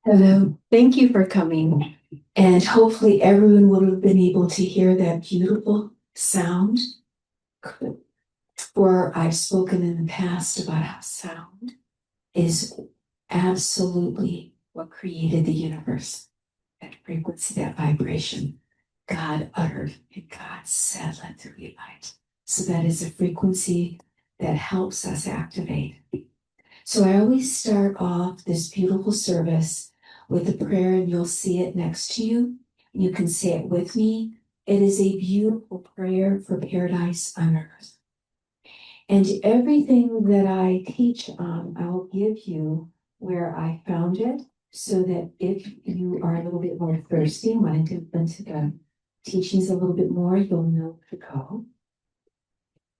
Hello, thank you for coming. And hopefully everyone would have been able to hear that beautiful sound. For I've spoken in the past about how sound is absolutely what created the universe. That frequency, that vibration, God uttered and God said, let there be light. So that is a frequency that helps us activate. So I always start off this beautiful service with a prayer, and you'll see it next to you. You can say it with me. It is a beautiful prayer for paradise on earth. And everything that I teach on, I'll give you where I found it, so that if you are a little bit more thirsty, want to dip into the teachings a little bit more, you'll know where to go.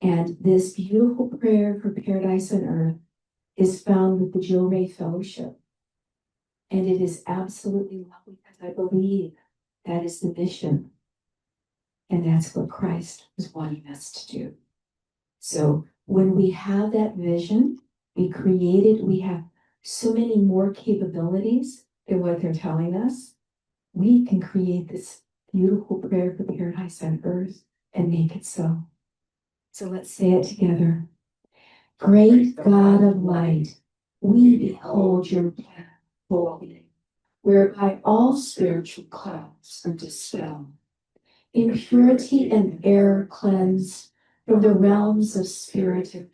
And this beautiful prayer for paradise on earth is found with the Jill Ray Fellowship. And it is absolutely lovely because I believe that is the mission. And that's what Christ was wanting us to do. So when we have that vision, we have so many more capabilities than what they're telling us. We can create this beautiful prayer for paradise on earth and make it so. So let's say it together. Great God of light, we behold your plan holy, whereby all spiritual clouds are dispelled, impurity and error cleansed from the realms of spirit.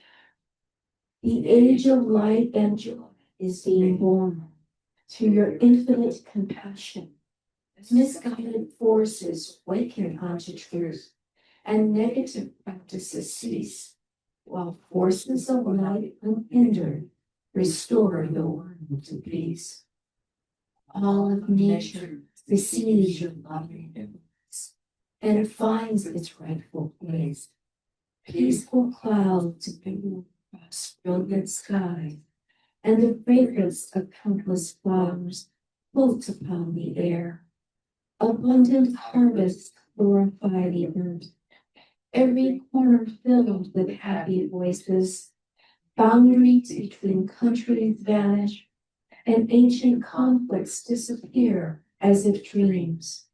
The age of light and joy is being born through your infinite compassion. Misguided forces waken unto truth, and negative practices cease, while forces of light unhindered restore the world to peace. All of nature receives your loving embrace and finds its rightful place. Peaceful clouds bloom across brilliant skies, and the fragrance of countless flowers floats upon the air. Abundant harvests glorify the earth, every corner filled with happy voices. Boundaries between countries vanish, and ancient conflicts disappear as if dreams.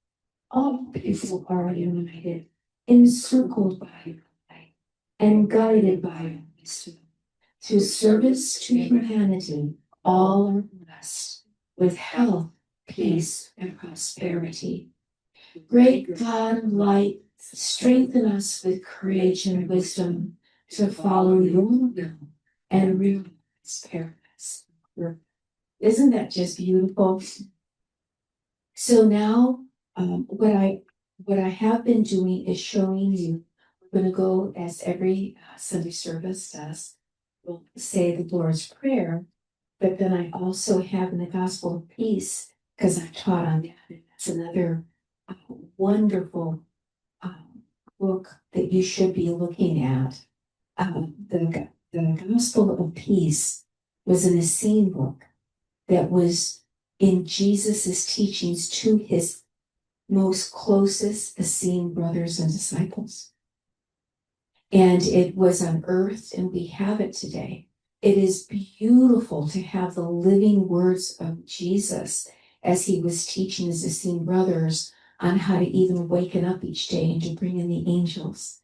All people are united, encircled by your light, and guided by your wisdom. Through service to humanity, all are blessed with health, peace, and prosperity. Great God of light, strengthen us with courage and wisdom to follow your will and realize paradise. Isn't that just beautiful? So now, what I have been doing is showing you. We're going to go as every Sunday service does. We'll say the Lord's Prayer, but then I also have in the Gospel of Peace, because I've taught on that. It's another wonderful book that you should be looking at. The Gospel of Peace was an Essene book that was in Jesus's teachings to his most closest Essene brothers and disciples. And it was unearthed, and we have it today. It is beautiful to have the living words of Jesus as he was teaching his Essene brothers on how to even waken up each day and to bring in the angels.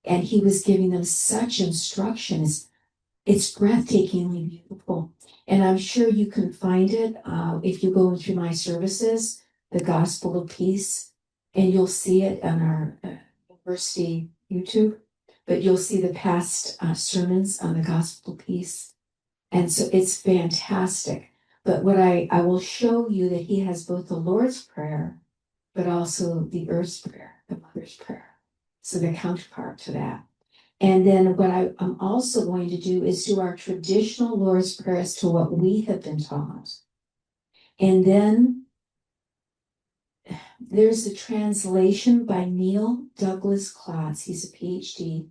And he was giving them such instructions. It's breathtakingly beautiful. And I'm sure you can find it if you go into my services, the Gospel of Peace, and you'll see it on our university YouTube, but you'll see the past sermons on the Gospel of Peace. And so it's fantastic. But what I will show you that he has both the Lord's Prayer, but also the Earth's Prayer, the Mother's Prayer. So the counterpart to that. And then what I'm also going to do is do our traditional Lord's Prayer as to what we have been taught. And then there's a translation by Neil Douglas Klotz. He's a PhD.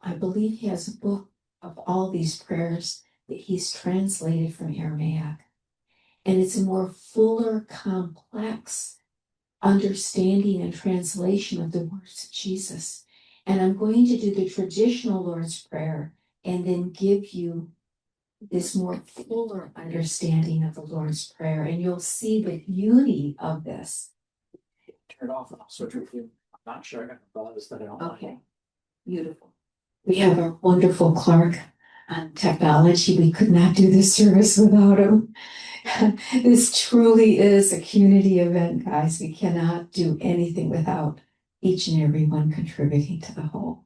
I believe he has a book of all these prayers that he's translated from Aramaic. And it's a more fuller, complex understanding and translation of the words of Jesus. And I'm going to do the traditional Lord's Prayer and then give you this more fuller understanding of the Lord's Prayer, and you'll see the beauty of this. Turn it off and I'll switch with you. I'm not sure I got the buzz that I don't like. Okay, beautiful. We have our wonderful Clark on technology. We could not do this service without him. This truly is a community event, guys. We cannot do anything without each and every one contributing to the whole.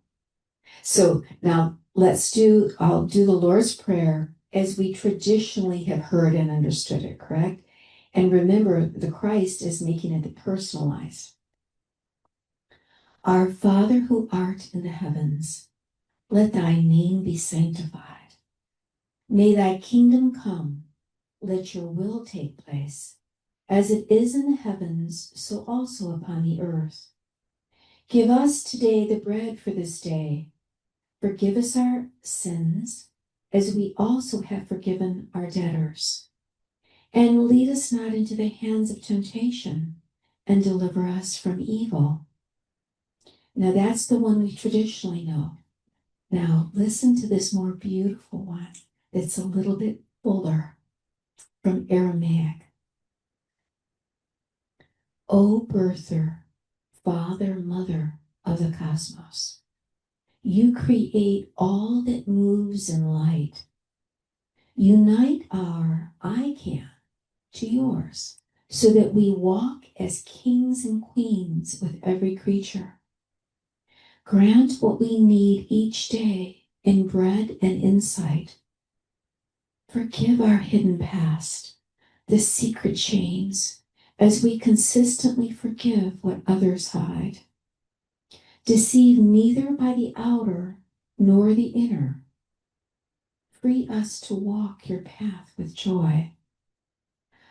So now I'll do the Lord's Prayer as we traditionally have heard and understood it, correct? And remember, the Christ is making it personalized. Our Father who art in the heavens, let thy name be sanctified. May thy kingdom come. Let your will take place, as it is in the heavens, so also upon the earth. Give us today the bread for this day. Forgive us our sins, as we also have forgiven our debtors. And lead us not into the hands of temptation, and deliver us from evil. Now that's the one we traditionally know. Now listen to this more beautiful one that's a little bit fuller, from Aramaic. O birther, father, mother of the cosmos, you create all that moves in light. Unite our I can to yours, so that we walk as kings and queens with every creature. Grant what we need each day in bread and insight. Forgive our hidden past, the secret chains, as we consistently forgive what others hide. Deceive neither by the outer nor the inner. Free us to walk your path with joy.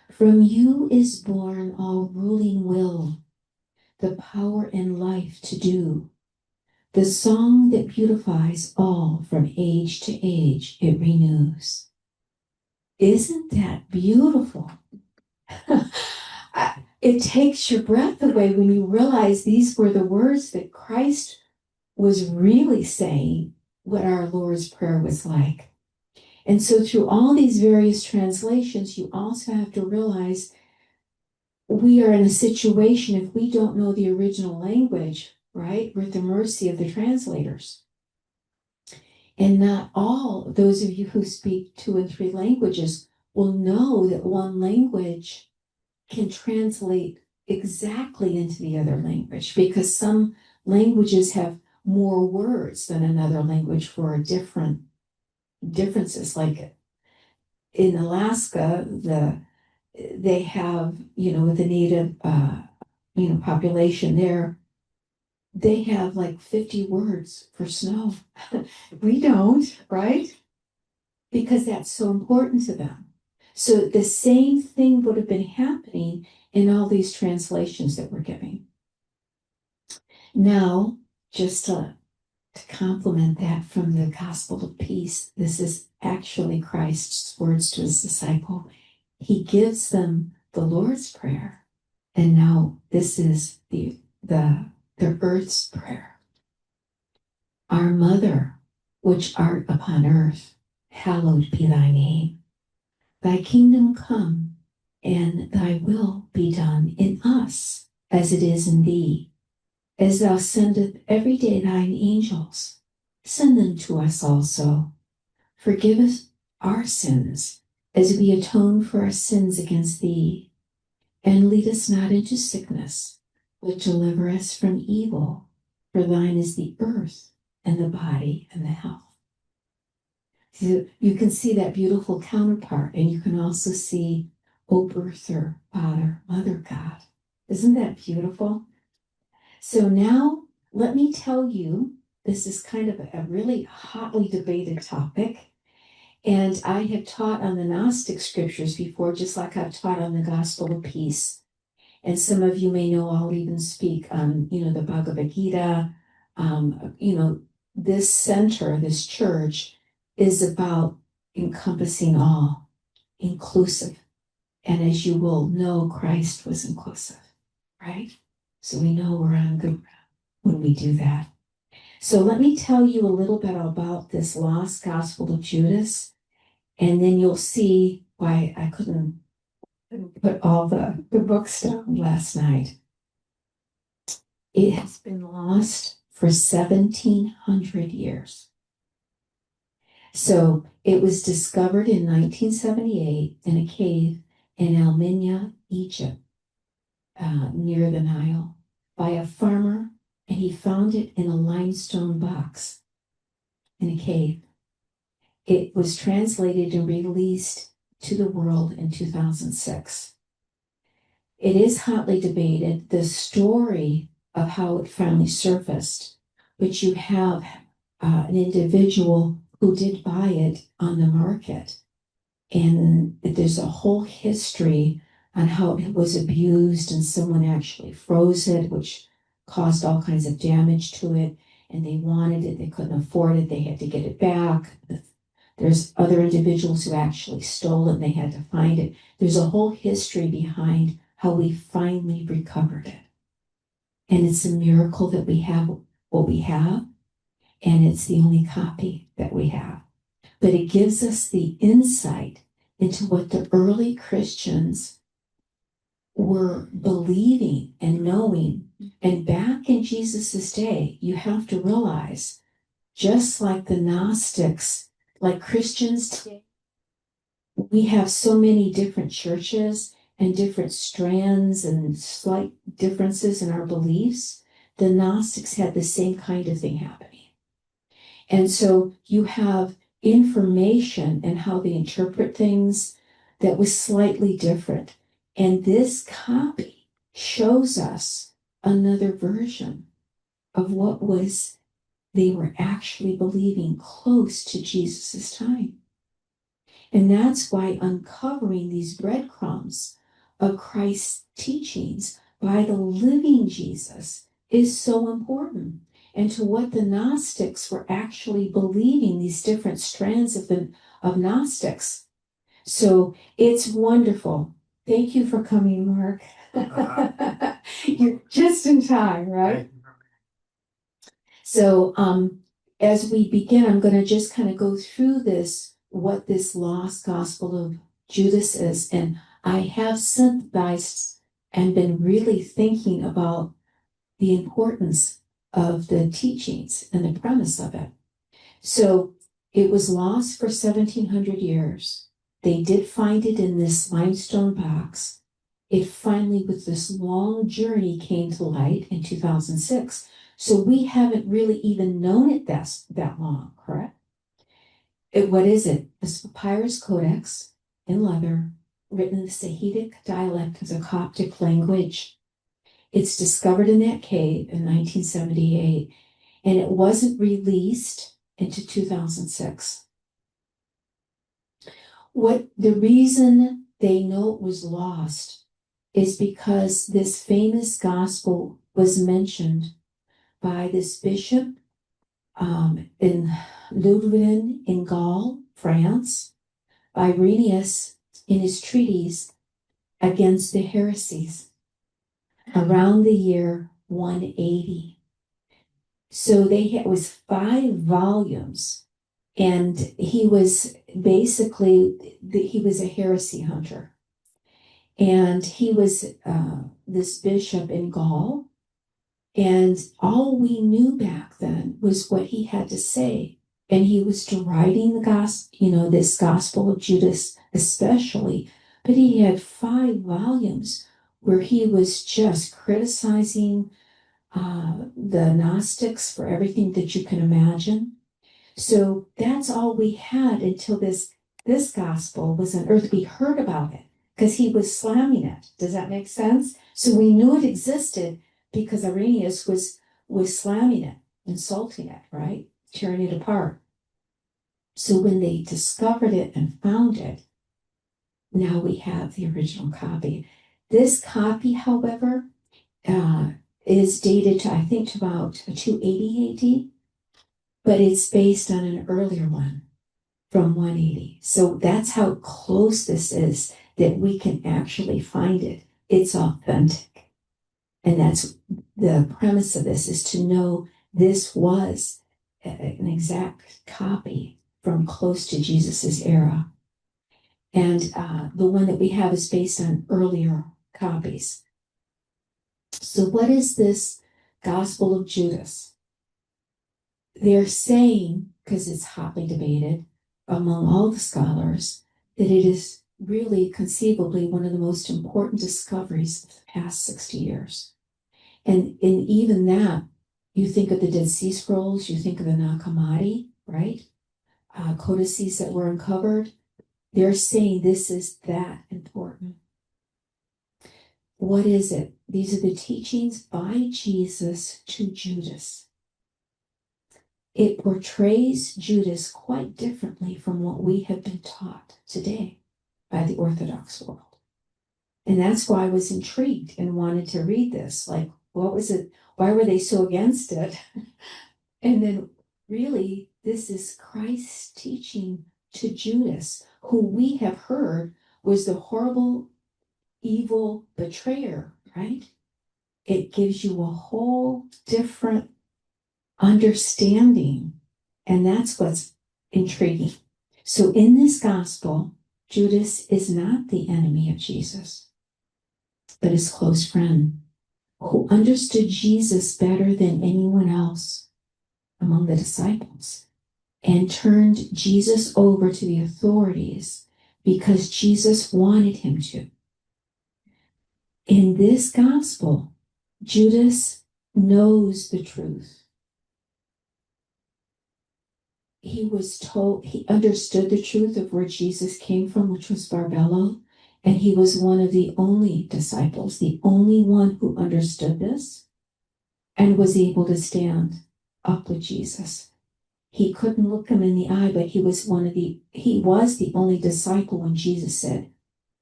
From you is born all ruling will, the power and life to do. The song that beautifies all from age to age it renews. Isn't that beautiful? It takes your breath away when you realize these were the words that Christ was really saying what our Lord's Prayer was like. And so through all these various translations, you also have to realize we are in a situation, if we don't know the original language, right, we're at the mercy of the translators. And not all those of you who speak 2 and 3 languages will know that one language can translate exactly into the other language, because some languages have more words than another language for different differences. Like in Alaska, they have, with the native population there, they have like 50 words for snow. We don't, right? Because that's so important to them. So the same thing would have been happening in all these translations that we're giving. Now, just to complement that from the Gospel of Peace, this is actually Christ's words to his disciple. He gives them the Lord's Prayer, and now this is the earth's prayer. Our Mother, which art upon earth, hallowed be thy name. Thy kingdom come, and thy will be done in us, as it is in thee. As thou sendest every day thine angels, send them to us also. Forgive us our sins, as we atone for our sins against thee. And lead us not into sickness, but deliver us from evil. For thine is the earth, and the body, and the health. So you can see that beautiful counterpart, and you can also see, O birther, Father, Mother God. Isn't that beautiful? So now let me tell you, this is kind of a really hotly debated topic. And I have taught on the Gnostic scriptures before, just like I've taught on the Gospel of Peace. And some of you may know I'll even speak on, the Bhagavad Gita. This center, this church, is about encompassing all, inclusive. And as you will know, Christ was inclusive, right? So we know we're on good ground when we do that. So let me tell you a little bit about this lost Gospel of Judas. And then you'll see why I couldn't put all the books down last night. It has been lost for 1,700 years. So it was discovered in 1978 in a cave in Alminia, Egypt, near the Nile, by a farmer, and he found it in a limestone box in a cave. It was translated and released to the world in 2006. It is hotly debated, the story of how it finally surfaced, but you have an individual who did buy it on the market. And there's a whole history on how it was abused, and someone actually froze it, which caused all kinds of damage to it. And they wanted it, they couldn't afford it, they had to get it back. There's other individuals who actually stole it and they had to find it. There's a whole history behind how we finally recovered it. And it's a miracle that we have what we have, and it's the only copy that we have. But it gives us the insight into what the early Christians were believing and knowing. And back in Jesus's day, you have to realize, just like the Gnostics, like Christians today, we have so many different churches and different strands and slight differences in our beliefs. The Gnostics had the same kind of thing happening. And so you have information and how they interpret things that was slightly different. And this copy shows us another version of what was they were actually believing close to Jesus's time. And that's why uncovering these breadcrumbs of Christ's teachings by the living Jesus is so important. And to what the Gnostics were actually believing, these different strands of Gnostics. So it's wonderful. Thank you for coming, Mark. You're just in time, right? So as we begin, I'm going to just kind of go through this, what this lost gospel of Judas is. And I have sympathized and been really thinking about the importance of the teachings and the premise of it. So it was lost for 1,700 years. They did find it in this limestone box. It finally, with this long journey, came to light in 2006. So we haven't really even known it that long, correct? What is it? This papyrus codex in leather, written in the Sahidic dialect of the Coptic language. It's discovered in that cave in 1978, and it wasn't released into 2006. The reason they know it was lost is because this famous gospel was mentioned by this bishop in Louvain in Gaul, France, by Irenaeus in his treatise against the heresies around the year 180. So it was 5 volumes, and he was basically, he was a heresy hunter. And he was this bishop in Gaul, and all we knew back then was what he had to say. And he was deriding the gospel, this gospel of Judas especially, but he had 5 volumes where he was just criticizing the Gnostics for everything that you can imagine. So that's all we had until this gospel was unearthed. We heard about it because he was slamming it. Does that make sense? So we knew it existed because Irenaeus was slamming it, insulting it, right? Tearing it apart. So when they discovered it and found it, now we have the original copy. This copy, however, is dated to, I think, to about 280 AD, but it's based on an earlier one from 180. So that's how close this is that we can actually find it. It's authentic. And that's the premise of this, is to know this was an exact copy from close to Jesus's era. And the one that we have is based on earlier copies. So what is this Gospel of Judas? They're saying, because it's hotly debated among all the scholars, that it is really conceivably one of the most important discoveries of the past 60 years. And in even that, you think of the Dead Sea Scrolls, you think of the Nag Hammadi, right? Codices that were uncovered. They're saying this is that important. What is it? These are the teachings by Jesus to Judas. It portrays Judas quite differently from what we have been taught today by the Orthodox world. And that's why I was intrigued and wanted to read this. Like, what was it? Why were they so against it? And then really, this is Christ's teaching to Judas, who we have heard was the horrible, evil betrayer, right? It gives you a whole different understanding. And that's what's intriguing. So in this gospel, Judas is not the enemy of Jesus, but his close friend who understood Jesus better than anyone else among the disciples and turned Jesus over to the authorities because Jesus wanted him to. In this gospel, Judas knows the truth. He understood the truth of where Jesus came from, which was Barbello, and he was one of the only disciples, the only one who understood this and was able to stand up with Jesus. He couldn't look him in the eye, but he was the only disciple when Jesus said,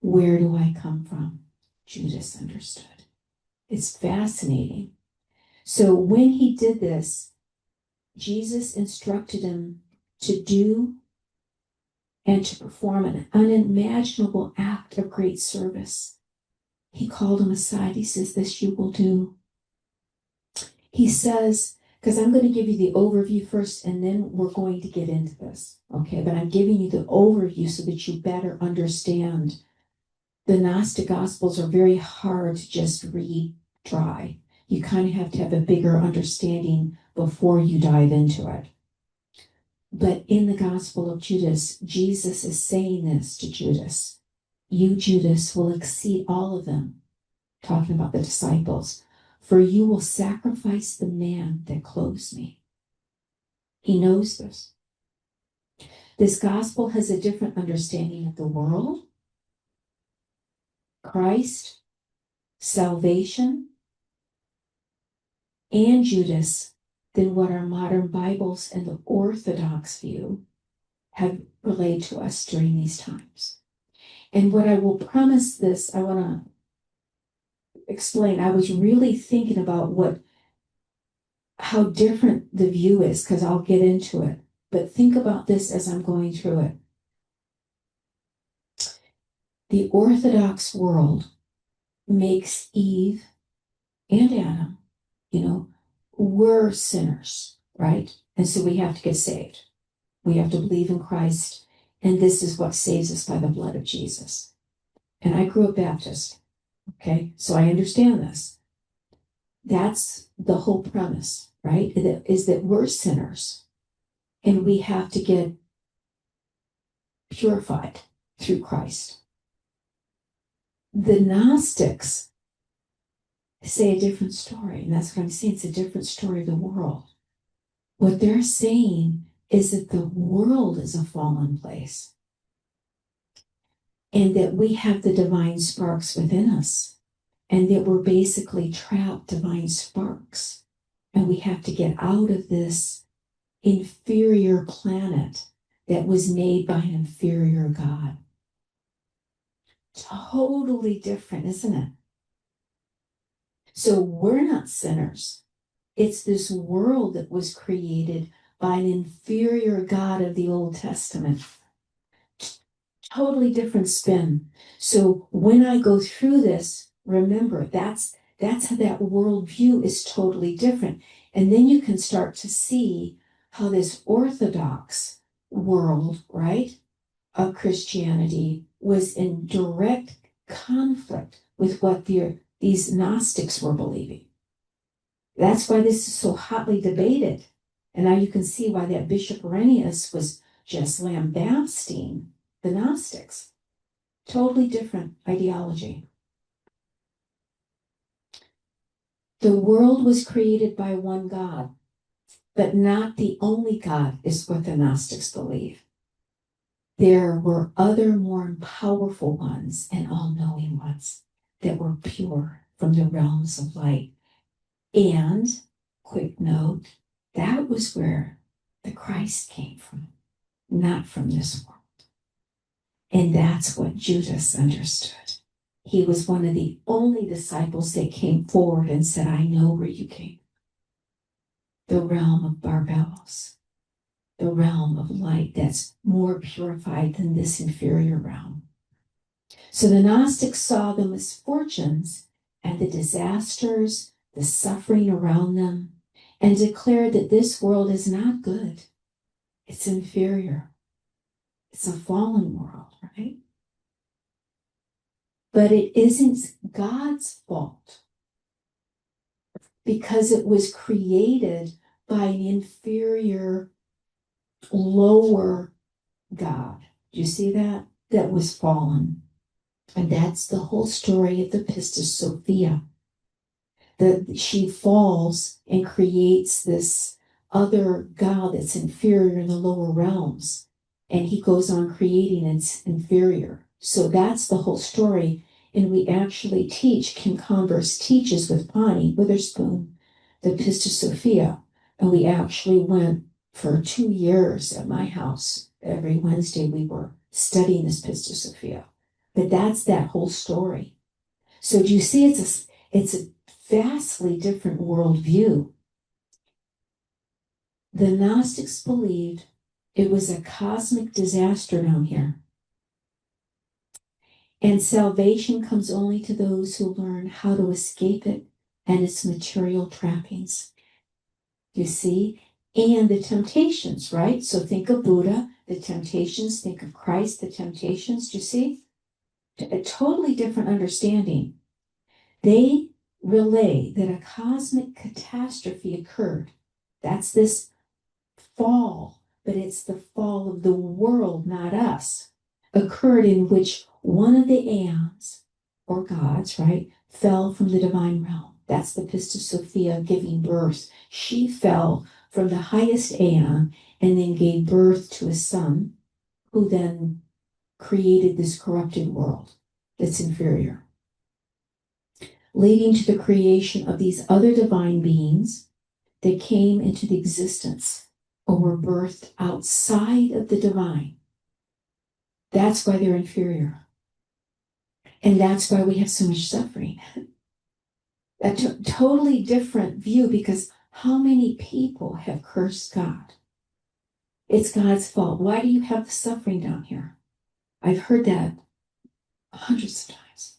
"Where do I come from?" Judas understood. It's fascinating. So when he did this, Jesus instructed him to do and to perform an unimaginable act of great service. He called him aside. He says, "This you will do." He says, because I'm going to give you the overview first, and then we're going to get into this, okay? But I'm giving you the overview so that you better understand. The Gnostic Gospels are very hard to just read dry. You kind of have to have a bigger understanding before you dive into it. But in the Gospel of Judas, Jesus is saying this to Judas. "You, Judas, will exceed all of them," talking about the disciples, "for you will sacrifice the man that clothes me." He knows this. This gospel has a different understanding of the world, Christ, salvation, and Judas than what our modern Bibles and the Orthodox view have relayed to us during these times. And what I will promise this, I want to explain. I was really thinking about how different the view is, because I'll get into it. But think about this as I'm going through it. The Orthodox world makes Eve and Adam, we're sinners, right? And so we have to get saved. We have to believe in Christ, and this is what saves us by the blood of Jesus. And I grew up Baptist, okay? So I understand this. That's the whole premise, right? Is that we're sinners, and we have to get purified through Christ. The Gnostics say a different story, and that's what I'm saying. It's a different story of the world. What they're saying is that the world is a fallen place, and that we have the divine sparks within us, and that we're basically trapped divine sparks, and we have to get out of this inferior planet that was made by an inferior God. Totally different, isn't it? So we're not sinners. It's this world that was created by an inferior God of the Old Testament. Totally different spin. So when I go through this, remember that's how that worldview is totally different. And then you can start to see how this Orthodox world, right, of Christianity was in direct conflict with what these Gnostics were believing. That's why this is so hotly debated. And now you can see why that Bishop Irenaeus was just lambasting the Gnostics. Totally different ideology. The world was created by one God, but not the only God, is what the Gnostics believe. There were other more powerful ones and all-knowing ones that were pure from the realms of light. And, quick note, that was where the Christ came from, not from this world. And that's what Judas understood. He was one of the only disciples that came forward and said, I know where you came. The realm of Barbelos, the realm of light that's more purified than this inferior realm. So the Gnostics saw the misfortunes and the disasters, the suffering around them, and declared that this world is not good. It's inferior. It's a fallen world, right? But it isn't God's fault because it was created by an inferior, lower God. Do you see that? That was fallen. And that's the whole story of the Pistis Sophia. She falls and creates this other God that's inferior in the lower realms. And he goes on creating its inferior. So that's the whole story. And we actually teach, Kim Converse teaches with Bonnie Witherspoon, the Pistis Sophia. And we actually went for 2 years at my house. Every Wednesday we were studying this Pistis Sophia. But that's that whole story. So do you see it's a vastly different worldview. The Gnostics believed it was a cosmic disaster down here. And salvation comes only to those who learn how to escape it and its material trappings. You see? And the temptations, right? So think of Buddha, the temptations, think of Christ, the temptations. Do you see? A totally different understanding. They relay that a cosmic catastrophe occurred. That's this fall, but it's the fall of the world, not us, occurred in which one of the aeons, or gods, right, fell from the divine realm. That's the Pistis Sophia giving birth. She fell from the highest aeon and then gave birth to a son who then created this corrupted world that's inferior, leading to the creation of these other divine beings that came into the existence or were birthed outside of the divine. That's why they're inferior. And that's why we have so much suffering. A totally different view, because how many people have cursed God? It's God's fault. Why do you have the suffering down here? I've heard that hundreds of times.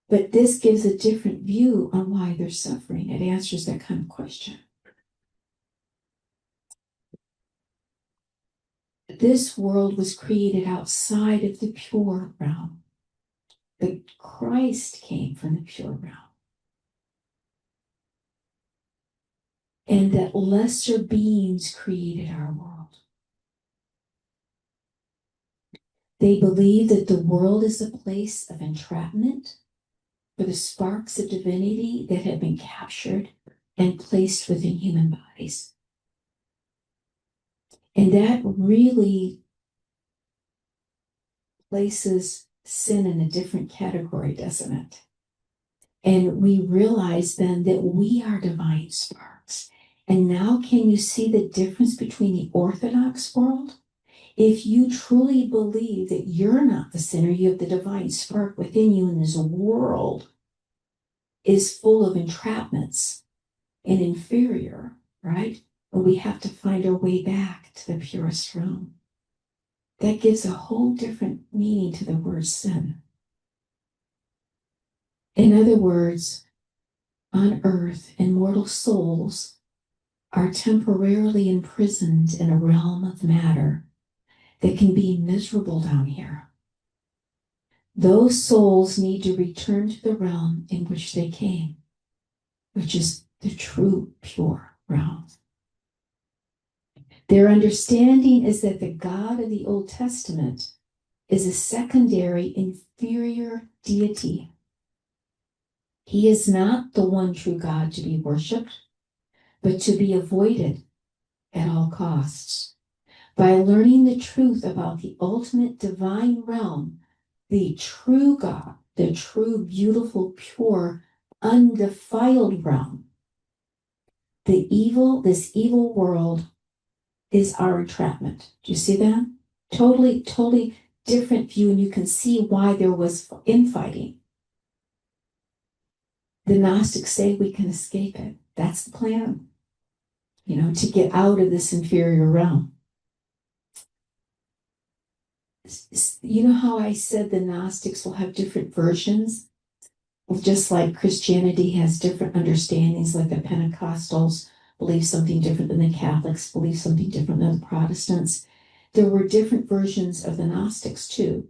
But this gives a different view on why they're suffering. It answers that kind of question. This world was created outside of the pure realm. But Christ came from the pure realm. And that lesser beings created our world. They believe that the world is a place of entrapment for the sparks of divinity that have been captured and placed within human bodies. And that really places sin in a different category, doesn't it? And we realize then that we are divine sparks. And now can you see the difference between the Orthodox world? If you truly believe that you're not the sinner, you have the divine spark within you, and this world is full of entrapments and inferior, right? But we have to find our way back to the purest realm. That gives a whole different meaning to the word sin. In other words, on earth, immortal souls are temporarily imprisoned in a realm of matter that can be miserable down here. Those souls need to return to the realm in which they came, which is the true, pure realm. Their understanding is that the God of the Old Testament is a secondary, inferior deity. He is not the one true God to be worshipped, but to be avoided at all costs. By learning the truth about the ultimate divine realm, the true God, the true, beautiful, pure, undefiled realm, this evil world is our entrapment. Do you see that? Totally different view, and you can see why there was infighting. The Gnostics say we can escape it. That's the plan, to get out of this inferior realm. You know how I said the Gnostics will have different versions? Well, just like Christianity has different understandings, like the Pentecostals believe something different than the Catholics, believe something different than the Protestants. There were different versions of the Gnostics too.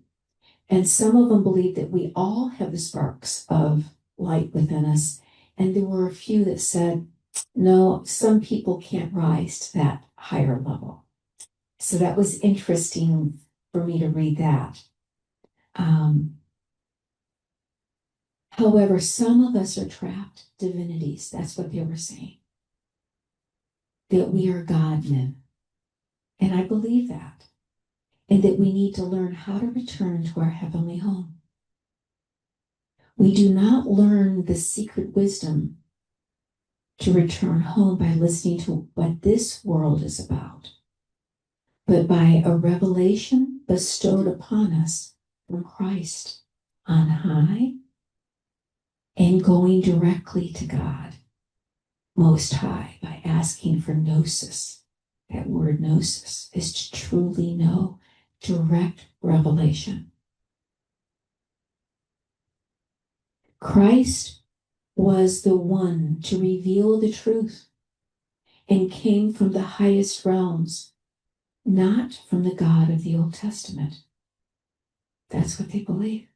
And some of them believed that we all have the sparks of light within us. And there were a few that said, no, some people can't rise to that higher level. So that was interesting for me to read that. However, some of us are trapped divinities. That's what they were saying. That we are God-men. And I believe that. And that we need to learn how to return to our heavenly home. We do not learn the secret wisdom to return home by listening to what this world is about, but by a revelation bestowed upon us from Christ on high and going directly to God Most High by asking for gnosis. That word gnosis is to truly know, direct revelation. Christ was the one to reveal the truth and came from the highest realms, not from the God of the Old Testament. That's what they believe.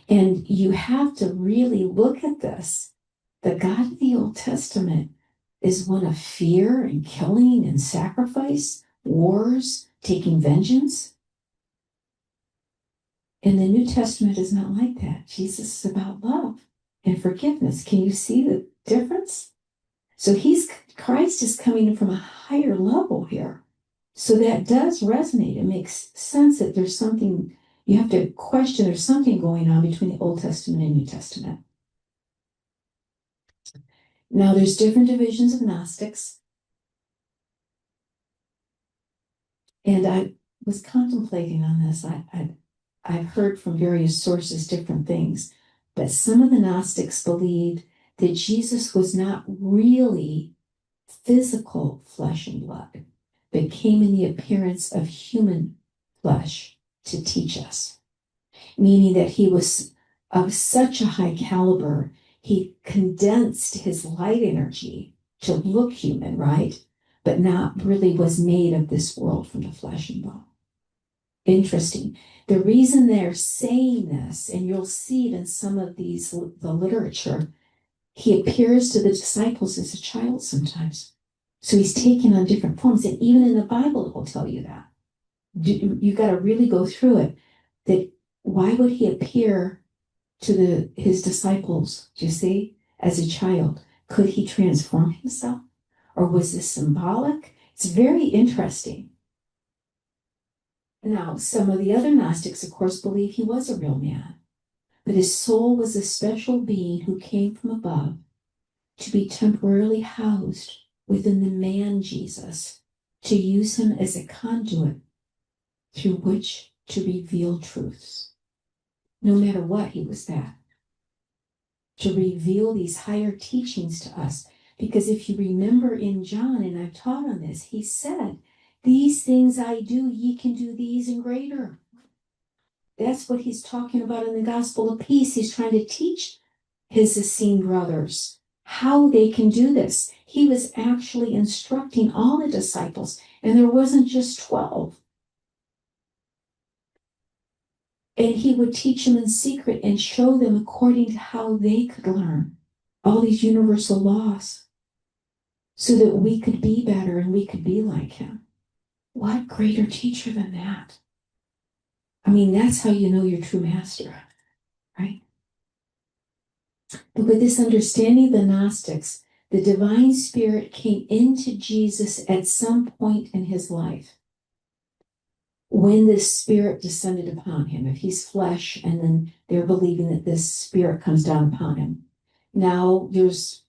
And you have to really look at this. The God of the Old Testament is one of fear and killing and sacrifice, wars, taking vengeance. And the New Testament is not like that. Jesus is about love and forgiveness. Can you see the difference? So Christ is coming from a higher level here. So that does resonate. It makes sense that there's something you have to question. There's something going on between the Old Testament and New Testament. Now, there's different divisions of Gnostics. And I was contemplating on this. I've heard from various sources different things. But some of the Gnostics believed that Jesus was not really physical flesh and blood, but came in the appearance of human flesh to teach us, meaning that he was of such a high caliber, he condensed his light energy to look human, right? But not really was made of this world from the flesh and bone. Interesting. The reason they're saying this, and you'll see it in some of the literature, he appears to the disciples as a child sometimes. So he's taking on different forms. And even in the Bible, it will tell you that. You got to really go through it. That why would he appear to his disciples, do you see, as a child? Could he transform himself? Or was this symbolic? It's very interesting. Now, some of the other Gnostics, of course, believe he was a real man. But his soul was a special being who came from above to be temporarily housed within the man Jesus, to use him as a conduit through which to reveal truths. No matter what, he was that. To reveal these higher teachings to us. Because if you remember in John, and I've taught on this, he said, these things I do, ye can do these and greater. That's what he's talking about in the gospel of peace. He's trying to teach his Essene brothers how they can do this. He was actually instructing all the disciples, and there wasn't just 12. And he would teach them in secret and show them according to how they could learn all these universal laws so that we could be better and we could be like him. What greater teacher than that? I mean, that's how you know your true master, right? But with this understanding of the Gnostics, the divine spirit came into Jesus at some point in his life when this spirit descended upon him. If he's flesh, and then they're believing that this spirit comes down upon him. Now there's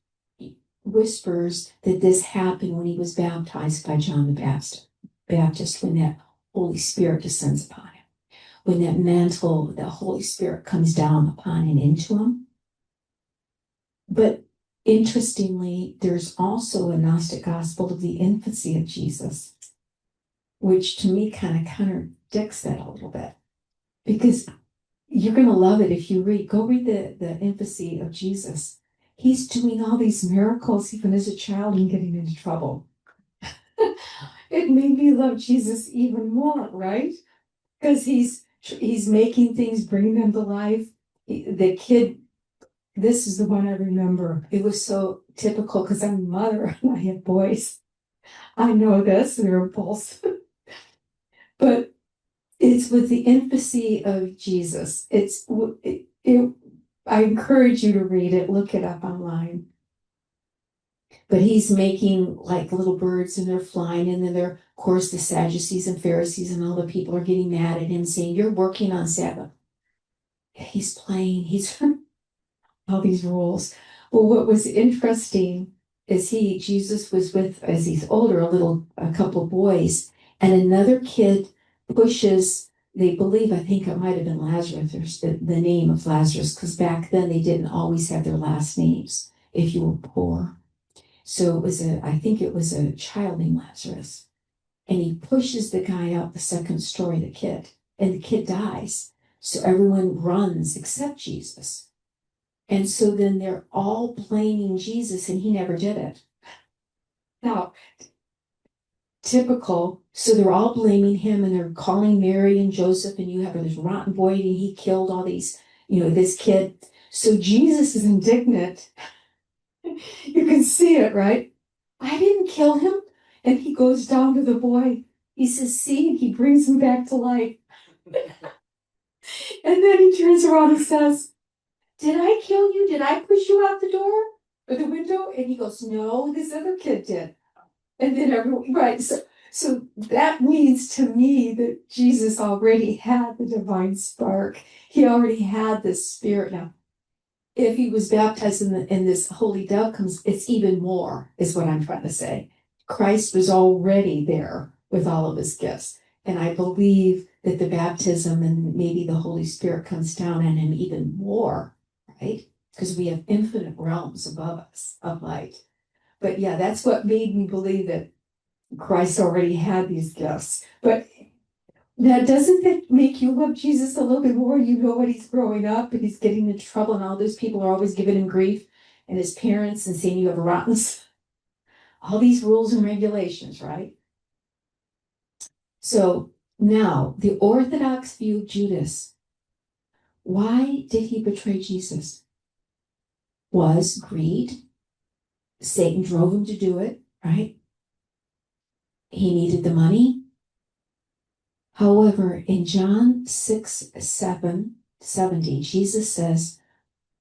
whispers that this happened when he was baptized by John the Baptist, when that Holy Spirit descends upon him, when that mantle, the Holy Spirit comes down upon and into him. But interestingly, there's also a Gnostic gospel of the infancy of Jesus, which to me kind of contradicts that a little bit, because you're going to love it if you go read the infancy of Jesus. He's doing all these miracles even as a child and getting into trouble. It made me love Jesus even more, right? Because he's making things, bringing them to life. The kid, this is the one I remember. It was so typical because I'm a mother and I have boys. I know this, they're impulsive. But it's with the infancy of Jesus. I encourage you to read it, look it up online. But he's making like little birds and they're flying, and then of course, the Sadducees and Pharisees and all the people are getting mad at him, saying, "You're working on Sabbath." He's playing, he's all these rules. Well, what was interesting is Jesus was with, as he's older, a couple boys, and another kid pushes, they believe, I think it might have been Lazarus, or the name of Lazarus, because back then they didn't always have their last names if you were poor. So I think it was a child named Lazarus. And he pushes the guy out the second story, the kid, and the kid dies. So everyone runs except Jesus. And so then they're all blaming Jesus, and he never did it. Now, typical, so they're all blaming him, and they're calling Mary and Joseph, and you have this rotten boy, and he killed all these, this kid. So Jesus is indignant. You can see it, right? I didn't kill him. And he goes down to the boy. He says, "See," and he brings him back to life. And then he turns around and says, "Did I kill you? Did I push you out the door or the window?" And he goes, "No, this other kid did." And then everyone, right. So that means to me that Jesus already had the divine spark. He already had this spirit. Now, if he was baptized and this holy dove comes, it's even more, is what I'm trying to say. Christ was already there with all of his gifts. And I believe that the baptism and maybe the Holy Spirit comes down on him even more, right? Because we have infinite realms above us of light. But yeah, that's what made me believe that Christ already had these gifts. But now, doesn't that make you love Jesus a little bit more? You know what he's growing up and he's getting into trouble, and all those people are always giving him grief, and his parents, and saying you have a rotten, all these rules and regulations, right? So now, the Orthodox view of Judas, why did he betray Jesus? Was greed. Satan drove him to do it, right? He needed the money. However, in John 6:70, Jesus says,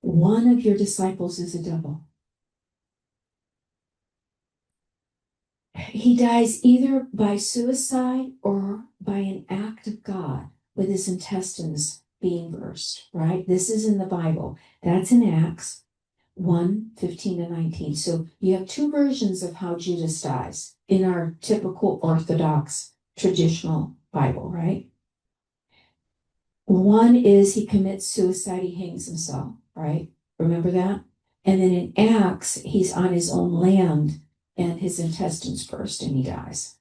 "One of your disciples is a devil." He dies either by suicide or by an act of God with his intestines being burst, right? This is in the Bible. That's in Acts 1:15-19. So you have two versions of how Judas dies in our typical Orthodox traditional Bible, right? One is he commits suicide, he hangs himself, right? Remember that? And then in Acts, he's on his own land and his intestines burst and he dies.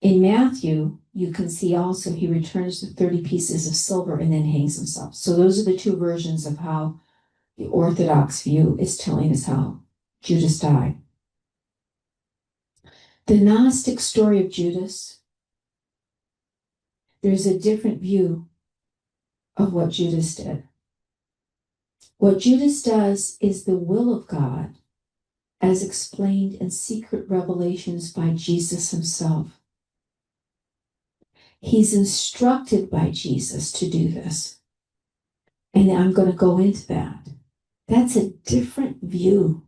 In Matthew, you can see also he returns the 30 pieces of silver and then hangs himself. So those are the two versions of how the Orthodox view is telling us how Judas died. The Gnostic story of Judas, there's a different view. of what Judas did. What Judas does is the will of God, as explained in secret revelations by Jesus himself. He's instructed by Jesus to do this. And I'm going to go into that. That's a different view.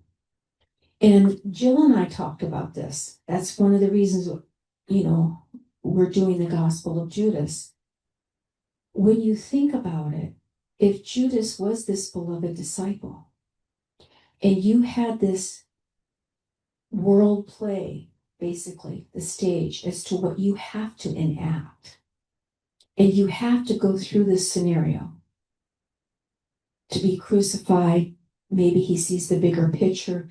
And Jill and I talked about this. That's one of the reasons, we're doing the Gospel of Judas. When you think about it, if Judas was this beloved disciple, and you had this world play, basically, the stage as to what you have to enact, and you have to go through this scenario to be crucified. Maybe he sees the bigger picture.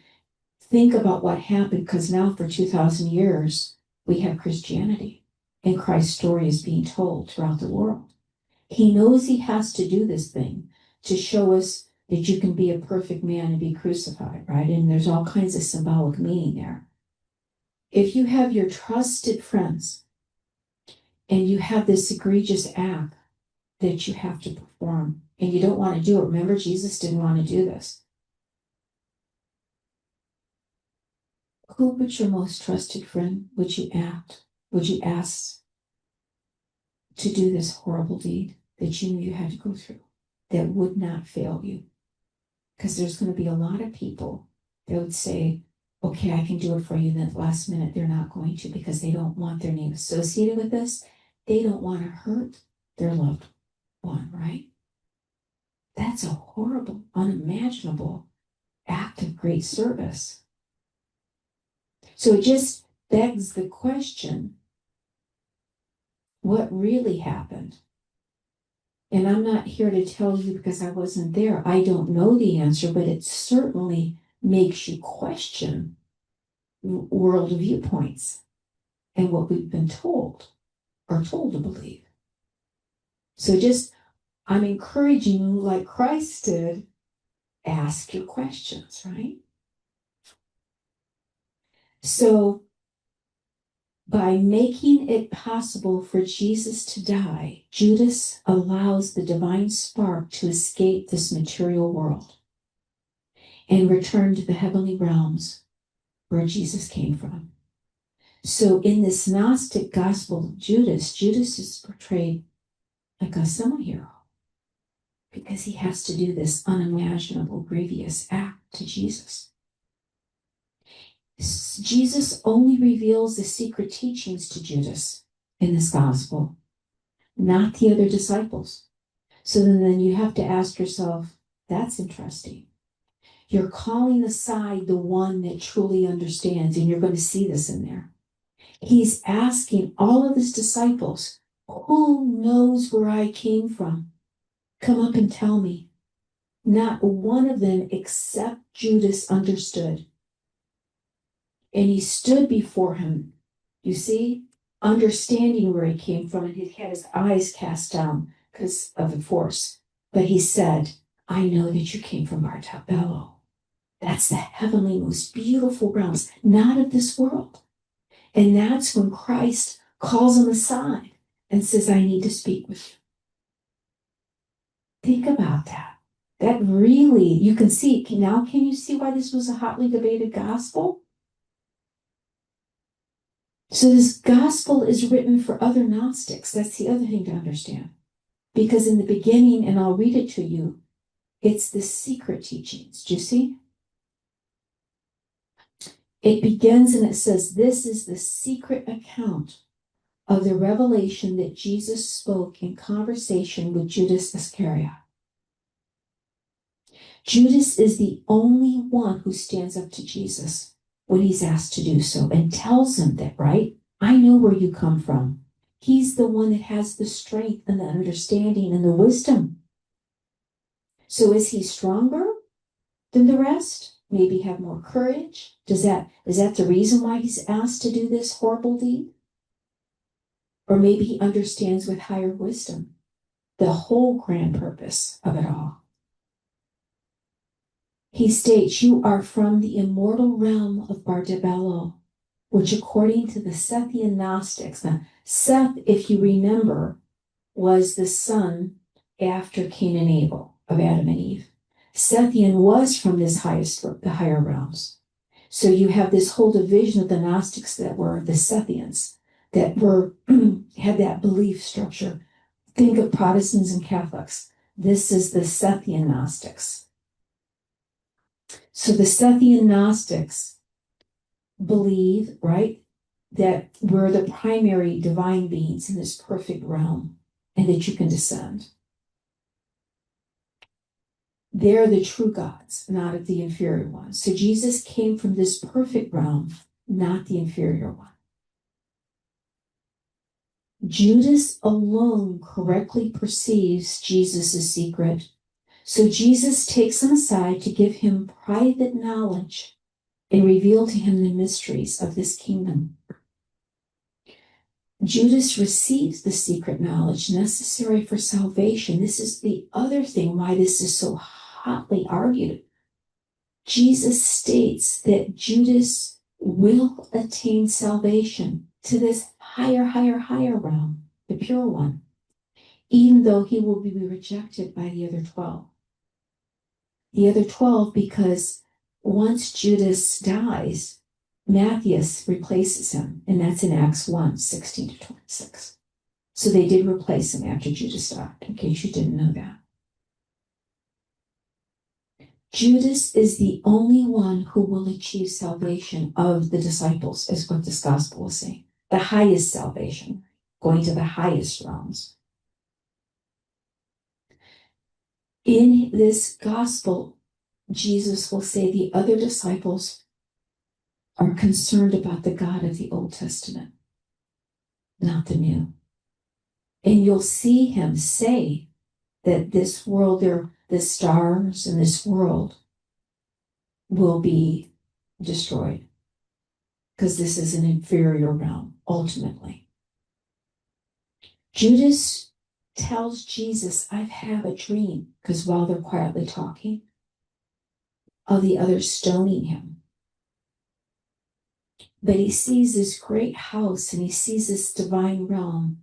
Think about what happened, because now for 2,000 years, we have Christianity, and Christ's story is being told throughout the world. He knows he has to do this thing to show us that you can be a perfect man and be crucified, right? And there's all kinds of symbolic meaning there. If you have your trusted friends and you have this egregious act that you have to perform and you don't want to do it, remember, Jesus didn't want to do this. Who but your most trusted friend would you ask to do this horrible deed that you knew you had to go through, that would not fail you? Because there's going to be a lot of people that would say, okay, I can do it for you. And then at the last minute, they're not going to, because they don't want their name associated with this. They don't want to hurt their loved one, right? That's a horrible, unimaginable act of great service. So it just begs the question, what really happened? And I'm not here to tell you because I wasn't there. I don't know the answer, but it certainly makes you question world viewpoints and what we've been told or told to believe. So I'm encouraging you, like Christ did, ask your questions, right? So by making it possible for Jesus to die, Judas allows the divine spark to escape this material world and return to the heavenly realms where Jesus came from. So in this Gnostic gospel of Judas is portrayed like a semi-hero because he has to do this unimaginable, grievous act to Jesus. Jesus only reveals the secret teachings to Judas in this gospel, not the other disciples. So then you have to ask yourself, that's interesting. You're calling aside the one that truly understands, and you're going to see this in there. He's asking all of his disciples, who knows where I came from? Come up and tell me. Not one of them except Judas understood. And he stood before him, you see, understanding where he came from, and he had his eyes cast down because of the force. But he said, I know that you came from Bartabello. That's the heavenly, most beautiful realms, not of this world. And that's when Christ calls him aside and says, I need to speak with you. Think about that. That really, you can see, now can you see why this was a hotly debated gospel? So this gospel is written for other Gnostics. That's the other thing to understand. Because in the beginning, and I'll read it to you, it's the secret teachings. Do you see? It begins and it says, this is the secret account of the revelation that Jesus spoke in conversation with Judas Iscariot. Judas is the only one who stands up to Jesus when he's asked to do so and tells him that, right? I know where you come from. He's the one that has the strength and the understanding and the wisdom. So is he stronger than the rest? Maybe have more courage? Is that the reason why he's asked to do this horrible deed? Or maybe he understands with higher wisdom the whole grand purpose of it all. He states, you are from the immortal realm of Bartabello, which according to the Sethian Gnostics, now Seth, if you remember, was the son after Cain and Abel of Adam and Eve. Sethian was from the higher realms. So you have this whole division of the Gnostics that were the Sethians, that were had that belief structure. Think of Protestants and Catholics. This is the Sethian Gnostics. So the Sethian Gnostics believe, right, that we're the primary divine beings in this perfect realm and that you can descend. They're the true gods, not the inferior ones. So Jesus came from this perfect realm, not the inferior one. Judas alone correctly perceives Jesus' secret. So Jesus takes him aside to give him private knowledge and reveal to him the mysteries of this kingdom. Judas receives the secret knowledge necessary for salvation. This is the other thing why this is so hotly argued. Jesus states that Judas will attain salvation to this higher realm, the pure one, even though he will be rejected by the other 12. The other 12, because once Judas dies, Matthias replaces him, and that's in Acts 1, 16 to 26. So they did replace him after Judas died, in case you didn't know that. Judas is the only one who will achieve salvation of the disciples, is what this gospel is saying. The highest salvation, going to the highest realms. In this gospel, Jesus will say the other disciples are concerned about the God of the Old Testament, not the New. And you'll see him say that this world, the stars in this world will be destroyed because this is an inferior realm, ultimately. Judas tells Jesus, I've had a dream, because while they're quietly talking, of the others stoning him. But he sees this great house and he sees this divine realm.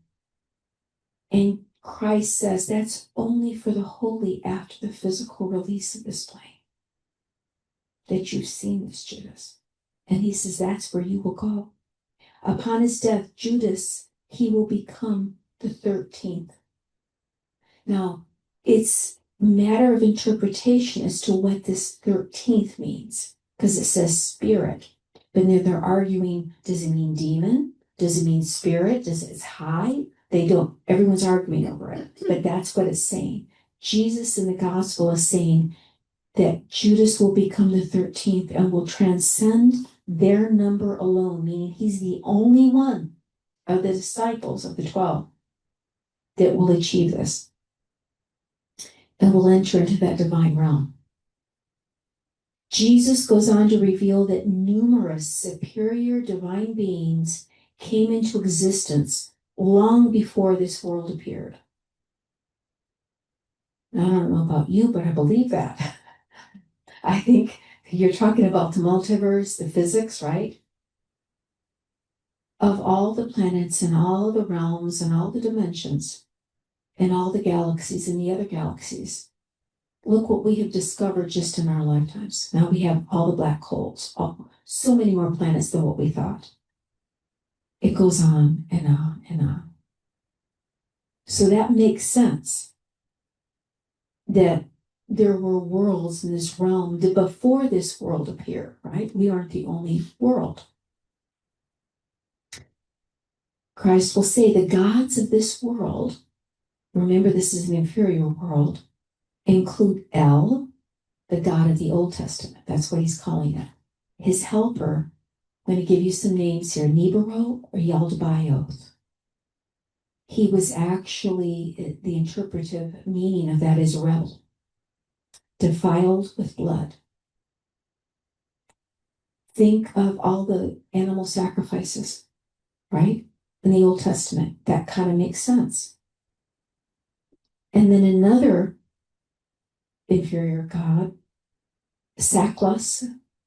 And Christ says that's only for the holy after the physical release of this plane. That you've seen this, Judas. And he says that's where you will go. Upon his death, Judas, he will become the 13th. Now, it's a matter of interpretation as to what this 13th means, because it says spirit. But then they're arguing, does it mean demon? Does it mean spirit? Does it's high? They don't, everyone's arguing over it, but that's what it's saying. Jesus in the gospel is saying that Judas will become the 13th and will transcend their number alone, meaning he's the only one of the disciples of the 12 that will achieve this and will enter into that divine realm. Jesus goes on to reveal that numerous superior divine beings came into existence long before this world appeared. Now, I don't know about you, but I believe that. I think you're talking about the multiverse, the physics, right? Of all the planets and all the realms and all the dimensions and all the galaxies and the other galaxies. Look what we have discovered just in our lifetimes. Now we have all the black holes, so many more planets than what we thought. It goes on and on and on. So that makes sense that there were worlds in this realm before this world appeared, right? We aren't the only world. Christ will say the gods of this world, remember this is an inferior world, include El, the God of the Old Testament. That's what he's calling it. His helper, I'm going to give you some names here, Nibiru or Yaldabaoth. He was actually, the interpretive meaning of that is rebel, defiled with blood. Think of all the animal sacrifices, right? In the Old Testament, that kind of makes sense. And then another inferior god, Saklos,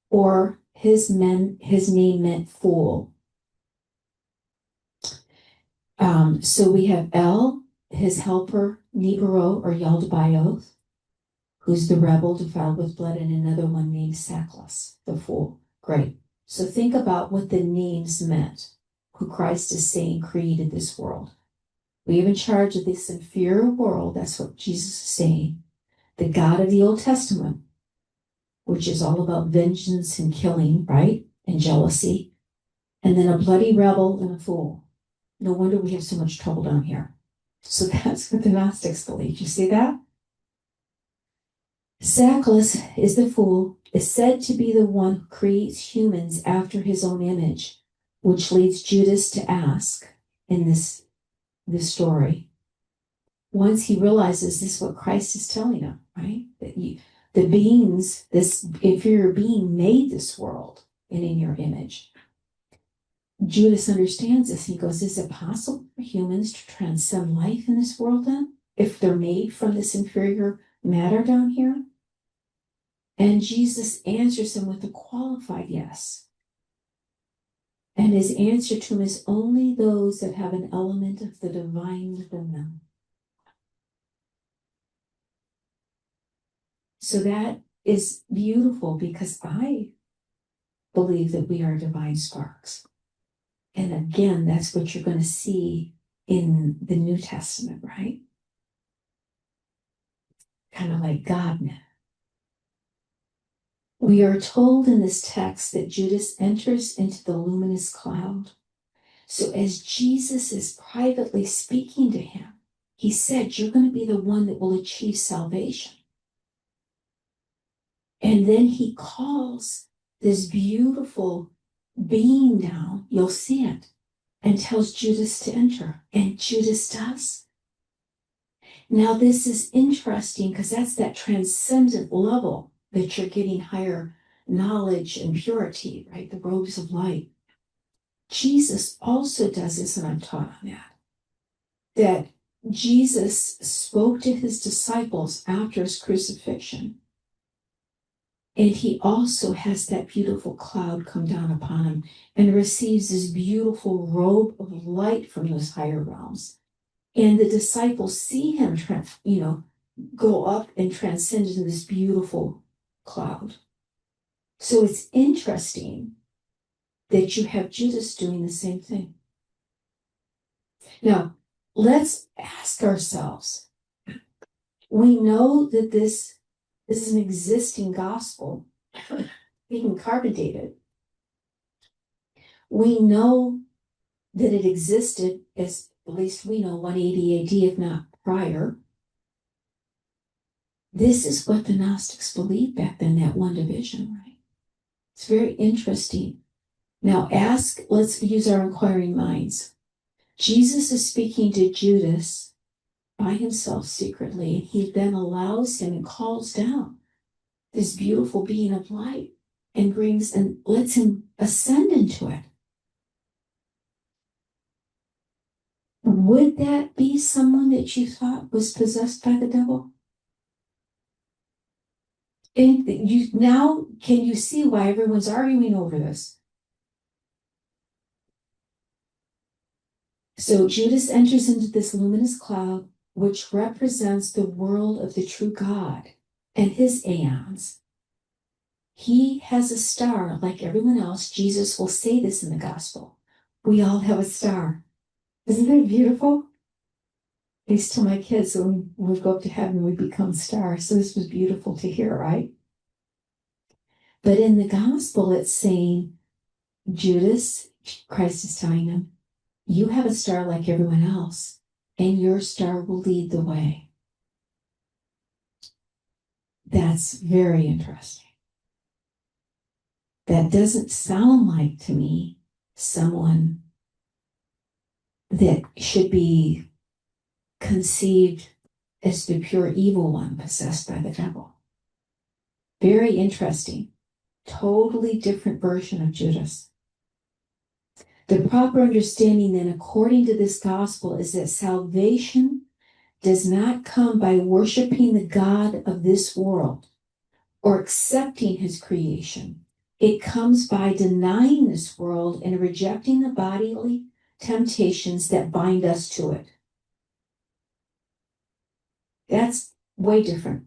or his name meant fool. So we have El, his helper, Nebero or Yaldabaoth, who's the rebel defiled with blood, and another one named Sackless, the fool. Great. So think about what the names meant, who Christ is saying created this world. We have in charge of this inferior world. That's what Jesus is saying. The God of the Old Testament, which is all about vengeance and killing, right? And jealousy. And then a bloody rebel and a fool. No wonder we have so much trouble down here. So that's what the Gnostics believe. You see that? Sackless is the fool, is said to be the one who creates humans after his own image, which leads Judas to ask in this story. Once he realizes this is what Christ is telling him, right? That the beings, this inferior being made this world and in your image. Judas understands this. He goes, is it possible for humans to transcend life in this world then? If they're made from this inferior matter down here? And Jesus answers him with a qualified yes. And his answer to him is only those that have an element of the divine within them. So that is beautiful because I believe that we are divine sparks. And again, that's what you're going to see in the New Testament, right? Kind of like God-man. We are told in this text that Judas enters into the luminous cloud. So as Jesus is privately speaking to him, he said, you're going to be the one that will achieve salvation. And then he calls this beautiful being down, you'll see it, and tells Judas to enter. And Judas does. Now this is interesting because that's that transcendent level that you're getting higher knowledge and purity, right? The robes of light. Jesus also does this, and I'm taught on that Jesus spoke to his disciples after his crucifixion. And he also has that beautiful cloud come down upon him and receives this beautiful robe of light from those higher realms. And the disciples see him, go up and transcend into this beautiful cloud. So it's interesting that you have Judas doing the same thing. Now, let's ask ourselves, we know that this is an existing gospel, being carbonated. We know that it existed, as at least we know, 180 AD, if not prior. This is what the Gnostics believed back then, that one division, right? It's very interesting. Now let's use our inquiring minds. Jesus is speaking to Judas by himself secretly, and he then allows him and calls down this beautiful being of light and brings and lets him ascend into it. Would that be someone that you thought was possessed by the devil? And can you see why everyone's arguing over this? So Judas enters into this luminous cloud, which represents the world of the true God and his aeons. He has a star like everyone else. Jesus will say this in the gospel. We all have a star. Isn't that beautiful? I used to tell my kids when we go up to heaven, we become stars. So this was beautiful to hear, right? But in the gospel, it's saying, Judas, Christ is telling him, you have a star like everyone else, and your star will lead the way. That's very interesting. That doesn't sound like to me someone that should be conceived as the pure evil one possessed by the devil. Very interesting. Totally different version of Judas. The proper understanding then, according to this gospel, is that salvation does not come by worshiping the God of this world or accepting his creation. It comes by denying this world and rejecting the bodily temptations that bind us to it. That's way different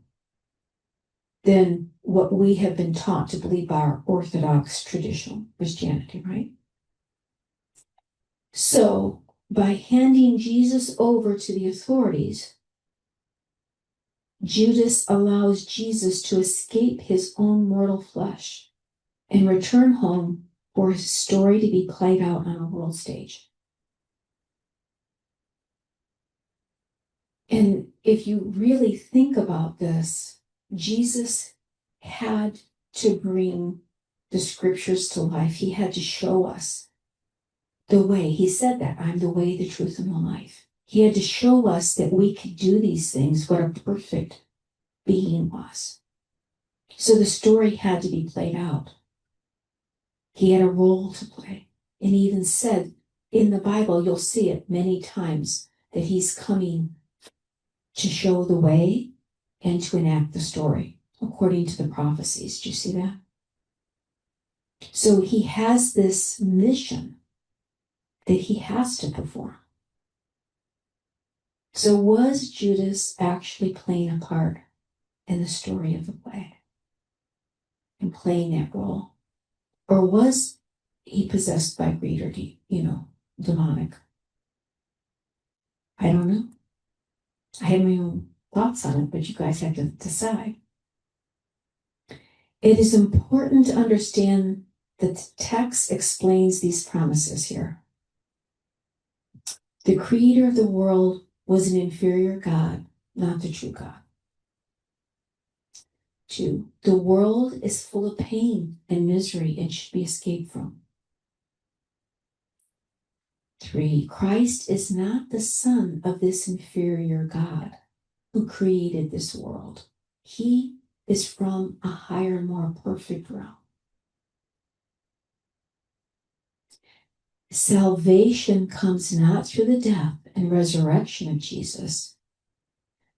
than what we have been taught to believe by our Orthodox traditional Christianity, right? So, by handing Jesus over to the authorities, Judas allows Jesus to escape his own mortal flesh and return home for his story to be played out on a world stage. And if you really think about this, Jesus had to bring the scriptures to life. He had to show us the way. He said that, I'm the way, the truth, and the life. He had to show us that we could do these things, what a perfect being was. So the story had to be played out. He had a role to play. And he even said in the Bible, you'll see it many times, that he's coming to show the way and to enact the story according to the prophecies. Do you see that? So he has this mission that he has to perform. So was Judas actually playing a part in the story of the play and playing that role? Or was he possessed by greed or, demonic? I don't know. I have my own thoughts on it, but you guys have to decide. It is important to understand that the text explains these promises here. The creator of the world was an inferior God, not the true God. 2, the world is full of pain and misery and should be escaped from. 3, Christ is not the son of this inferior God who created this world. He is from a higher, more perfect realm. Salvation comes not through the death and resurrection of Jesus,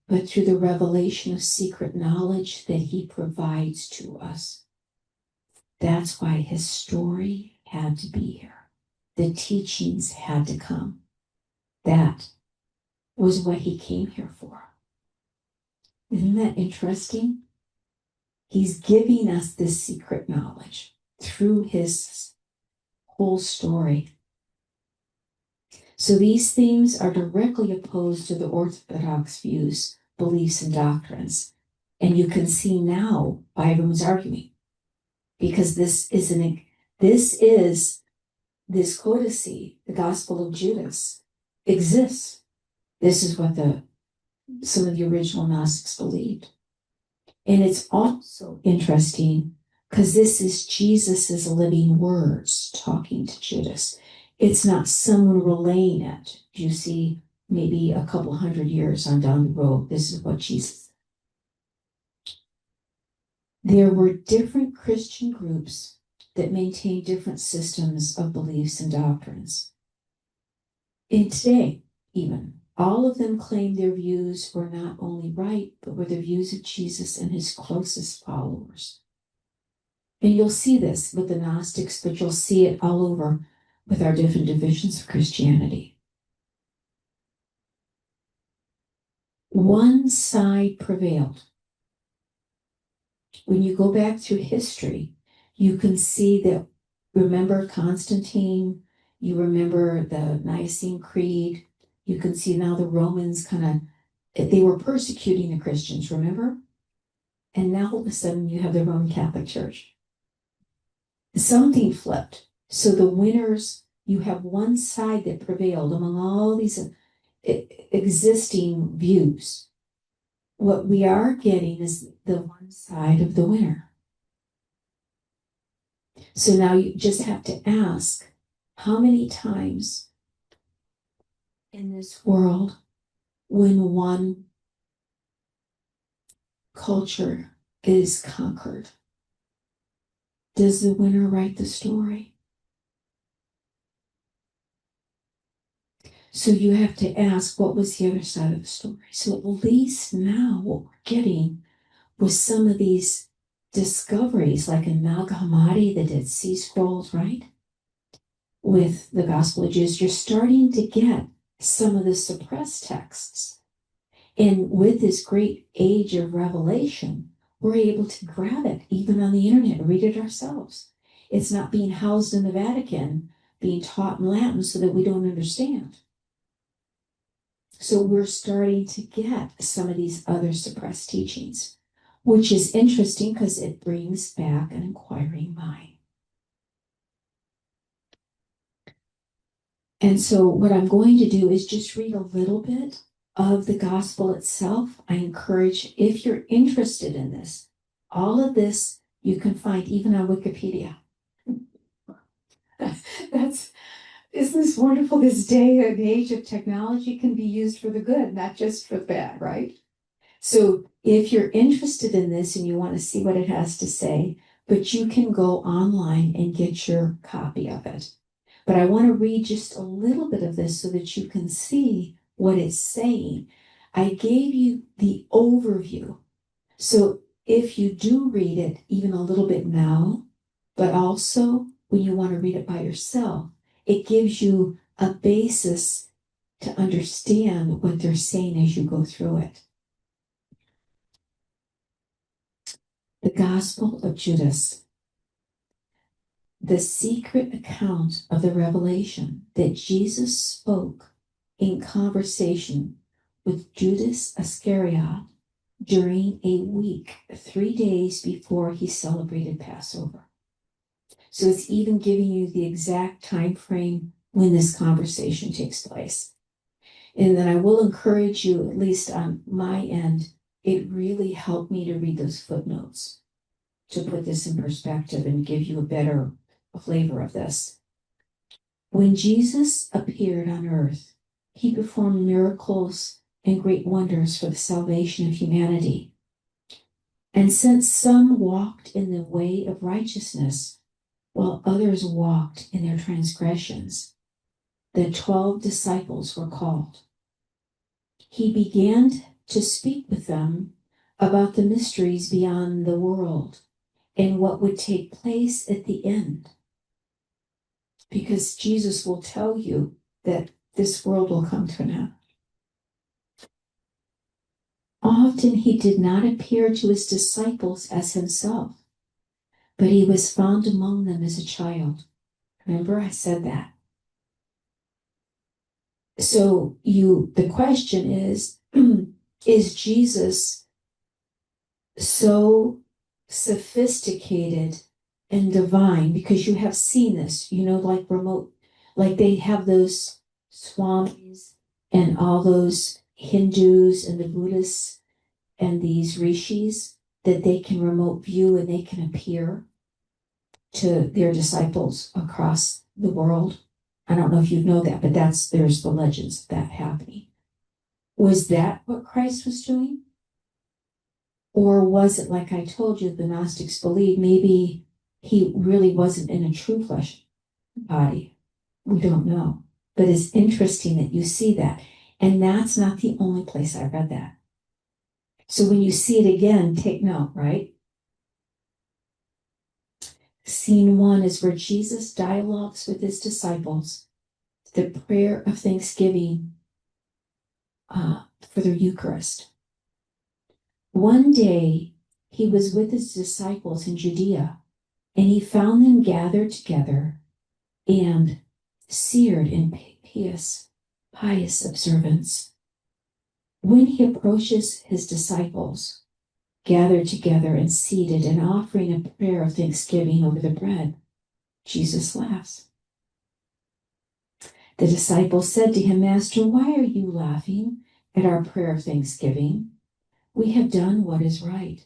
but through the revelation of secret knowledge that he provides to us. That's why his story had to be here. The teachings had to come. That was what he came here for. Isn't that interesting? He's giving us this secret knowledge through his whole story. So these themes are directly opposed to the Orthodox views, beliefs, and doctrines. And you can see now why everyone's arguing. Because this codicy, the Gospel of Judas, exists. This is what some of the original Gnostics believed. And it's also interesting because this is Jesus's living words talking to Judas. It's not someone relaying it. You see, maybe a couple hundred years on down the road, this is what Jesus said. There were different Christian groups that maintained different systems of beliefs and doctrines. And today, even, all of them claimed their views were not only right, but were the views of Jesus and his closest followers. And you'll see this with the Gnostics, but you'll see it all over with our different divisions of Christianity. One side prevailed. When you go back through history, you can see that, remember Constantine, you remember the Nicene Creed, you can see now the Romans they were persecuting the Christians, remember? And now all of a sudden you have the Roman Catholic Church. Something flipped. So the winners, you have one side that prevailed among all these existing views. What we are getting is the one side of the winner. So now you just have to ask, how many times in this world when one culture is conquered, does the winner write the story? So you have to ask, what was the other side of the story? So at least now what we're getting with some of these discoveries, like in Nag Hammadi, the Dead Sea Scrolls, right? With the Gospel of Jesus, you're starting to get some of the suppressed texts. And with this great age of revelation, we're able to grab it even on the internet and read it ourselves. It's not being housed in the Vatican, being taught in Latin so that we don't understand. So we're starting to get some of these other suppressed teachings, which is interesting because it brings back an inquiring mind. And so what I'm going to do is just read a little bit of the gospel itself. I encourage, if you're interested in this, all of this you can find even on Wikipedia. Isn't this wonderful? This day and age of technology can be used for the good, not just for the bad, right? So if you're interested in this and you want to see what it has to say, but you can go online and get your copy of it. But I want to read just a little bit of this so that you can see what it's saying. I gave you the overview. So if you do read it even a little bit now, but also when you want to read it by yourself, it gives you a basis to understand what they're saying as you go through it. The Gospel of Judas. The secret account of the revelation that Jesus spoke in conversation with Judas Iscariot during a week, 3 days before he celebrated Passover. So it's even giving you the exact time frame when this conversation takes place. And then I will encourage you, at least on my end, it really helped me to read those footnotes to put this in perspective and give you a better flavor of this. When Jesus appeared on earth, he performed miracles and great wonders for the salvation of humanity. And since some walked in the way of righteousness, while others walked in their transgressions, the 12 disciples were called. He began to speak with them about the mysteries beyond the world and what would take place at the end. Because Jesus will tell you that this world will come to an end. Often he did not appear to his disciples as himself, but he was found among them as a child. Remember, I said that. So the question is Jesus so sophisticated and divine? Because you have seen this, like like they have those swamis and all those Hindus and the Buddhists and these rishis that they can remote view and they can appear to their disciples across the world. I don't know if you know that, but there's the legends of that happening. Was that what Christ was doing? Or was it, like I told you, the Gnostics believe maybe he really wasn't in a true flesh body? We don't know. But it's interesting that you see that. And that's not the only place I read that. So when you see it again, take note, right? Scene 1 is where Jesus dialogues with his disciples, the prayer of thanksgiving for the Eucharist. One day, he was with his disciples in Judea, and he found them gathered together and seared in pious observance. When he approaches his disciples, gathered together and seated and offering a prayer of thanksgiving over the bread, Jesus laughs. The disciples said to him, Master, why are you laughing at our prayer of thanksgiving? We have done what is right.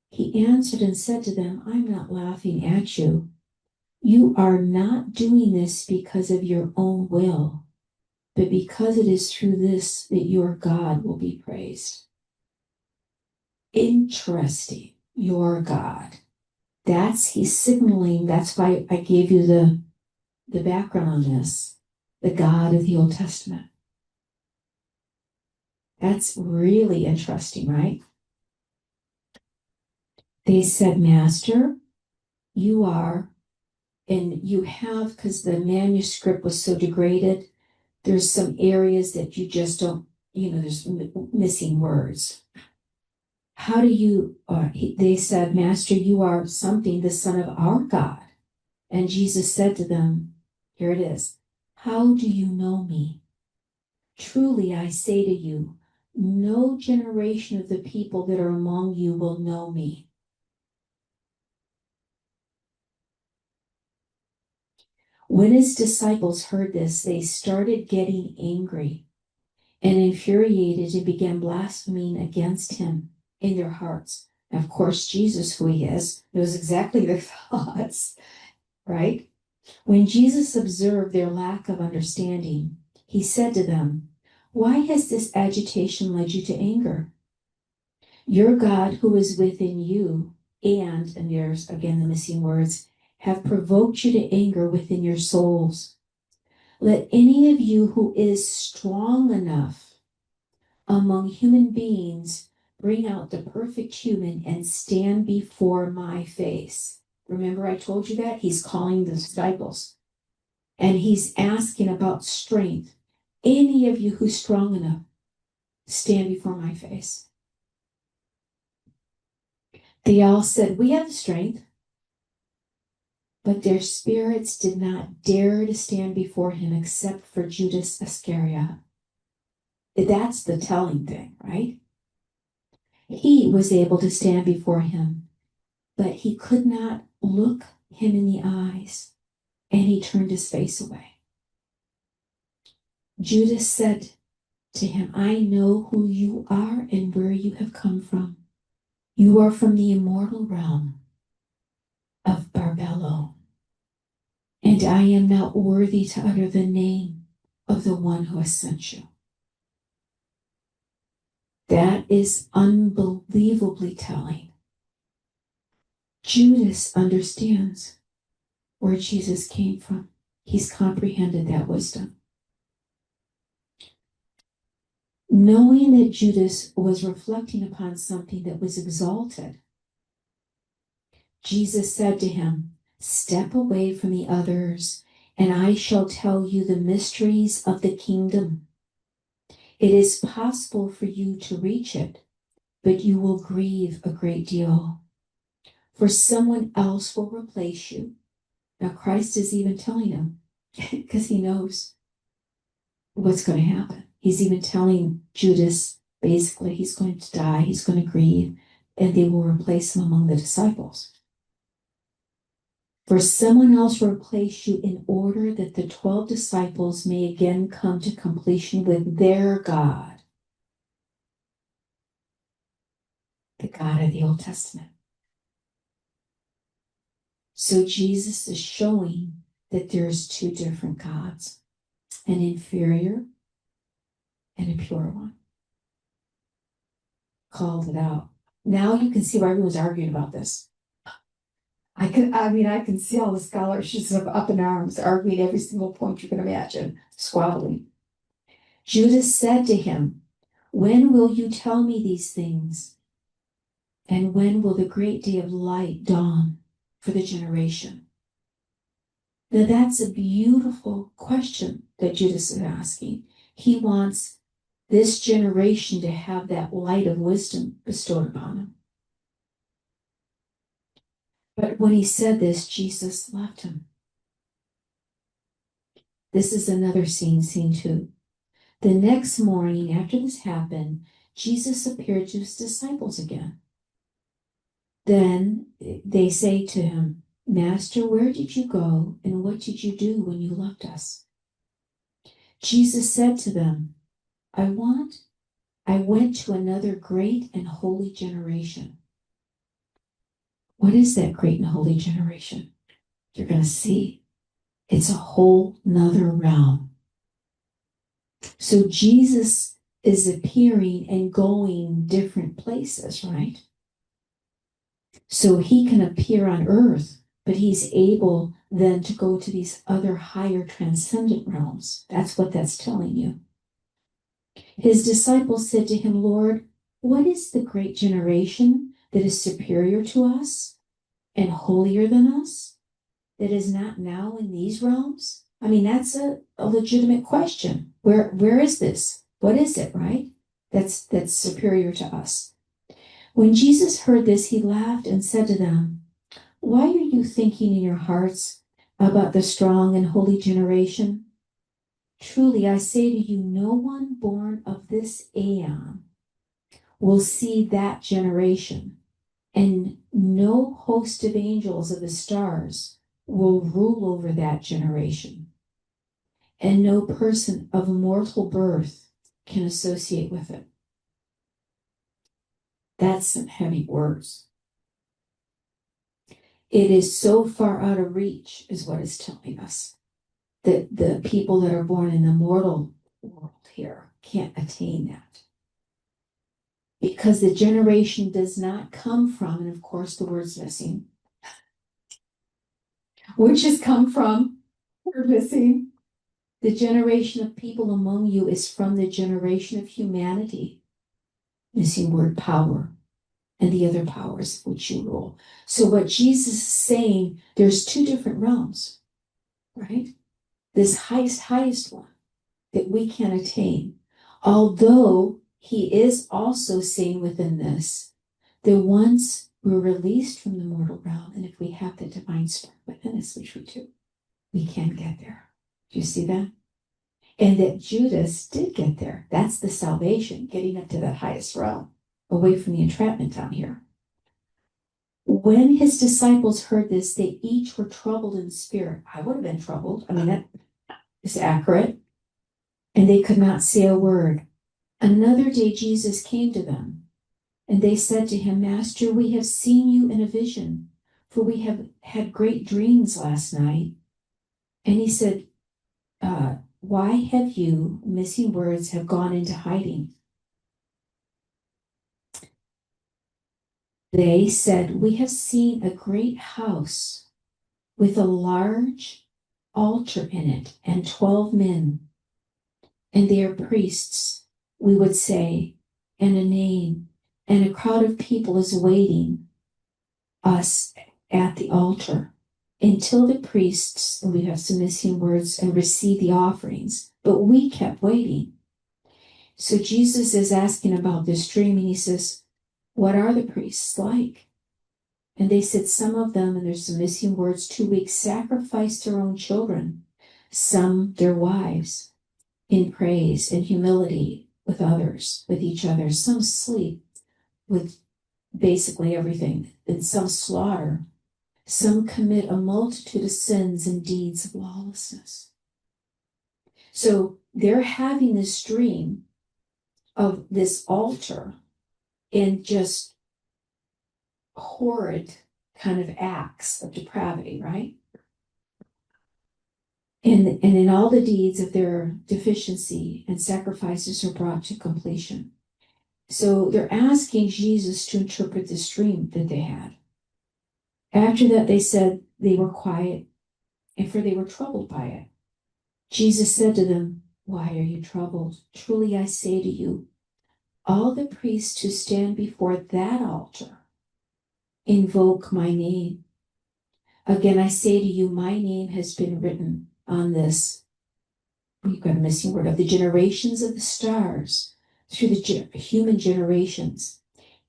He answered and said to them, I'm not laughing at you. You are not doing this because of your own will, but because it is through this that your God will be praised. Interesting, your God. He's signaling, that's why I gave you the background on this, the God of the Old Testament. That's really interesting, right? They said, Master, you are, and you have, because the manuscript was so degraded, there's some areas that you just don't there's missing words. How do you, they said, Master, you are something, the Son of our God. And Jesus said to them, here it is, how do you know me? Truly, I say to you, no generation of the people that are among you will know me. When his disciples heard this, they started getting angry and infuriated and began blaspheming against him in their hearts. And of course, Jesus, who he is, knows exactly their thoughts, right? When Jesus observed their lack of understanding, he said to them, why has this agitation led you to anger? Your God who is within you, and there's again the missing words, have provoked you to anger within your souls. Let any of you who is strong enough among human beings bring out the perfect human and stand before my face. Remember, I told you that? He's calling the disciples and he's asking about strength. Any of you who's strong enough, stand before my face. They all said, we have the strength. But their spirits did not dare to stand before him except for Judas Iscariot. That's the telling thing, right? He was able to stand before him, but he could not look him in the eyes, and he turned his face away. Judas said to him, I know who you are and where you have come from. You are from the immortal realm of Barbello, and I am not worthy to utter the name of the one who has sent you. That is unbelievably telling. Judas understands where Jesus came from. He's comprehended that wisdom. Knowing that Judas was reflecting upon something that was exalted, Jesus said to him, step away from the others, and I shall tell you the mysteries of the kingdom. It is possible for you to reach it, but you will grieve a great deal. For someone else will replace you. Now, Christ is even telling him, because he knows what's going to happen. He's even telling Judas, basically, he's going to die, he's going to grieve, and they will replace him among the disciples. For someone else will replace you in order that the 12 disciples may again come to completion with their God, the God of the Old Testament. So Jesus is showing that there's two different gods, an inferior and a pure one. Called it out. Now you can see why everyone's arguing about this. I can see all the scholars just up in arms, arguing every single point you can imagine, squabbling. Judas said to him, when will you tell me these things? And when will the great day of light dawn for the generation? Now that's a beautiful question that Judas is asking. He wants this generation to have that light of wisdom bestowed upon him. But when he said this, Jesus left him. This is another scene 2. The next morning after this happened, Jesus appeared to his disciples again. Then they say to him, Master, where did you go and what did you do when you left us? Jesus said to them, I went to another great and holy generation. What is that great and holy generation? You're going to see. It's a whole nother realm. So Jesus is appearing and going different places, right? So he can appear on earth, but he's able then to go to these other higher transcendent realms. That's what that's telling you. His disciples said to him, Lord, what is the great generation that is superior to us and holier than us, that is not now in these realms? I mean, that's a legitimate question. Where is this? What is it, right? That's superior to us. When Jesus heard this, he laughed and said to them, "Why are you thinking in your hearts about the strong and holy generation? Truly, I say to you, no one born of this aeon will see that generation, and no host of angels of the stars will rule over that generation, and no person of mortal birth can associate with it." That's some heavy words. It is so far out of reach, is what it's telling us, that the people that are born in the mortal world here can't attain that. Because the generation does not come from, and of course the word's missing, which has come from, we're missing. The generation of people among you is from the generation of humanity, missing word power, and the other powers which you rule. So what Jesus is saying, there's two different realms, right? This highest one that we can attain. Although he is also saying within this, that once we're released from the mortal realm, and if we have the divine spirit within us, which we do, we can get there. Do you see that? And that Judas did get there. That's the salvation, getting up to that highest realm, away from the entrapment down here. When his disciples heard this, they each were troubled in spirit. I would have been troubled. I mean, that is accurate. And they could not say a word. Another day Jesus came to them, and they said to him, "Master, we have seen you in a vision, for we have had great dreams last night." And he said, "Why have you," missing words, "have gone into hiding?" They said, "We have seen a great house with a large altar in it and 12 men, and they are priests," we would say, "and a name, and a crowd of people is waiting us at the altar until the priests," and we have some missing words, "and receive the offerings." But we kept waiting. So Jesus is asking about this dream, and he says, "What are the priests like?" And they said, "Some of them," and there's some missing words, 2 weeks, "sacrifice their own children, some their wives, in praise and humility with others, with each other. Some sleep with basically everything, and some slaughter. Some commit a multitude of sins and deeds of lawlessness." So they're having this dream of this altar and just horrid kind of acts of depravity, right? And in all the deeds of their deficiency, and sacrifices are brought to completion. So they're asking Jesus to interpret this dream that they had. After that, they said they were quiet, and for they were troubled by it. Jesus said to them, "Why are you troubled? Truly I say to you, all the priests who stand before that altar invoke my name. Again, I say to you, my name has been written on this," we've got a missing word, "of the generations of the stars through the human generations.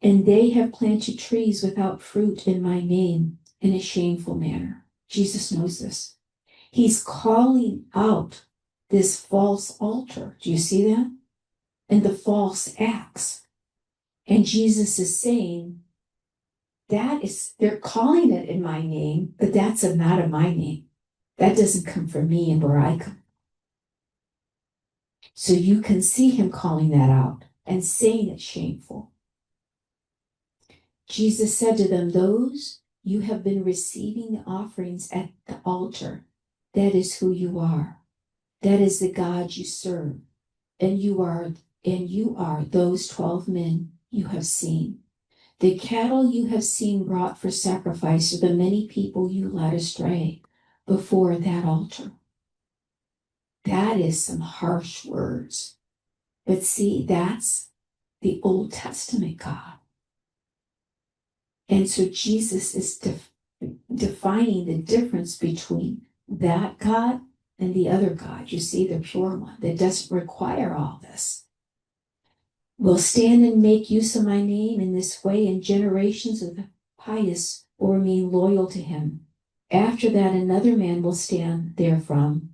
And they have planted trees without fruit in my name in a shameful manner." Jesus knows this. He's calling out this false altar. Do you see that? And the false acts. And Jesus is saying, they're calling it in my name, but that's not of my name. That doesn't come from me and where I come. So you can see him calling that out and saying it's shameful. Jesus said to them, "Those you have been receiving the offerings at the altar, that is who you are. That is the God you serve. And you are those 12 men you have seen. The cattle you have seen brought for sacrifice are the many people you led astray before that altar." That is some harsh words. But see, that's the Old Testament God. And so Jesus is defining the difference between that God and the other God. You see, the pure one that doesn't require all this. will stand and make use of my name in this way, and generations of the pious will remain loyal to him. After that, another man will stand therefrom,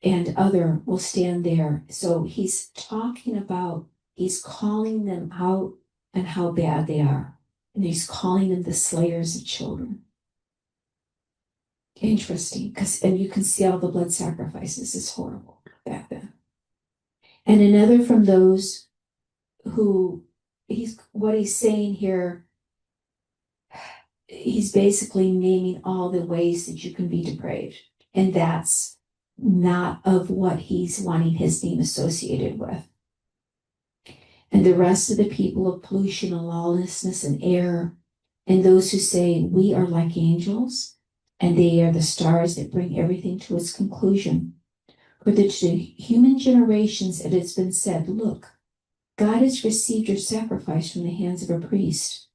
and other will stand there. So he's talking about, he's calling them out and how bad they are. And he's calling them the slayers of children. Interesting, and you can see all the blood sacrifices is horrible back then. And another from those who what he's saying here, he's basically naming all the ways that you can be depraved. And that's not of what he's wanting his name associated with. And the rest of the people of pollution and lawlessness and error, and those who say we are like angels, and they are the stars that bring everything to its conclusion. For the human generations it has been said, look, God has received your sacrifice from the hands of a priest.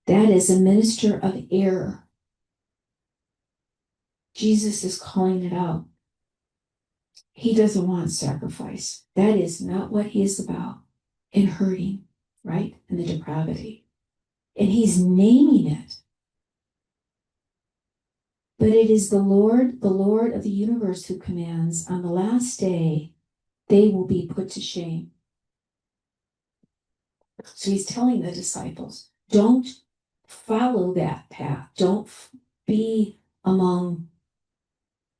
That is a minister of error. Jesus is calling it out. He doesn't want sacrifice. That is not what he is about. In hurting, right? And the depravity. And he's naming it. But it is the Lord of the universe, who commands on the last day, they will be put to shame. So he's telling the disciples, don't follow that path. Don't be among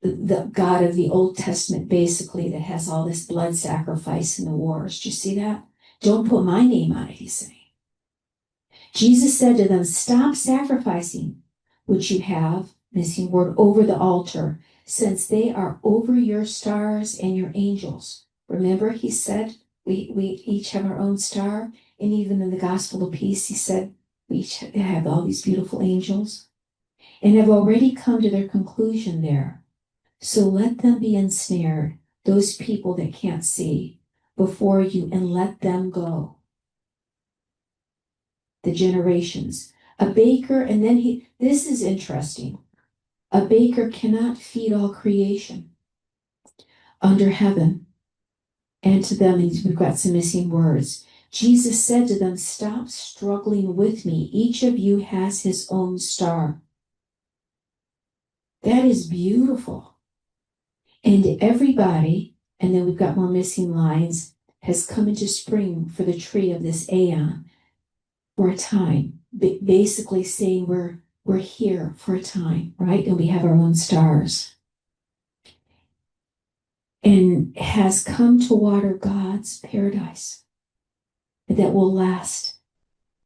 the God of the Old Testament, basically, that has all this blood sacrifice and the wars. Do you see that? Don't put my name on it, he's saying. Jesus said to them, stop sacrificing, which you have, missing word, over the altar, since they are over your stars and your angels. Remember, he said, we each have our own star. And even in the gospel of peace, he said, we each have all these beautiful angels and have already come to their conclusion there. So let them be ensnared, those people that can't see, before you, and let them go. The generations. A baker, and then this is interesting. A baker cannot feed all creation under heaven. And to them, we've got some missing words. Jesus said to them, stop struggling with me. Each of you has his own star. That is beautiful. And everybody, and then we've got more missing lines, has come into spring for the tree of this aeon for a time. Basically saying we're here for a time, right? And we have our own stars. And has come to water God's paradise that will last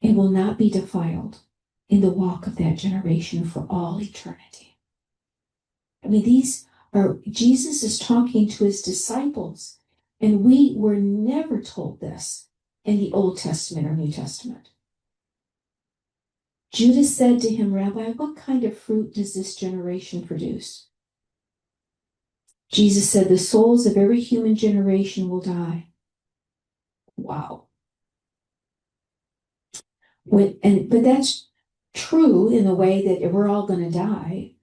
and will not be defiled in the walk of that generation for all eternity. I mean, Jesus is talking to his disciples, and we were never told this in the Old Testament or New Testament. Judas said to him, Rabbi, what kind of fruit does this generation produce? Jesus said, the souls of every human generation will die. Wow. But that's true in the way that we're all going to die.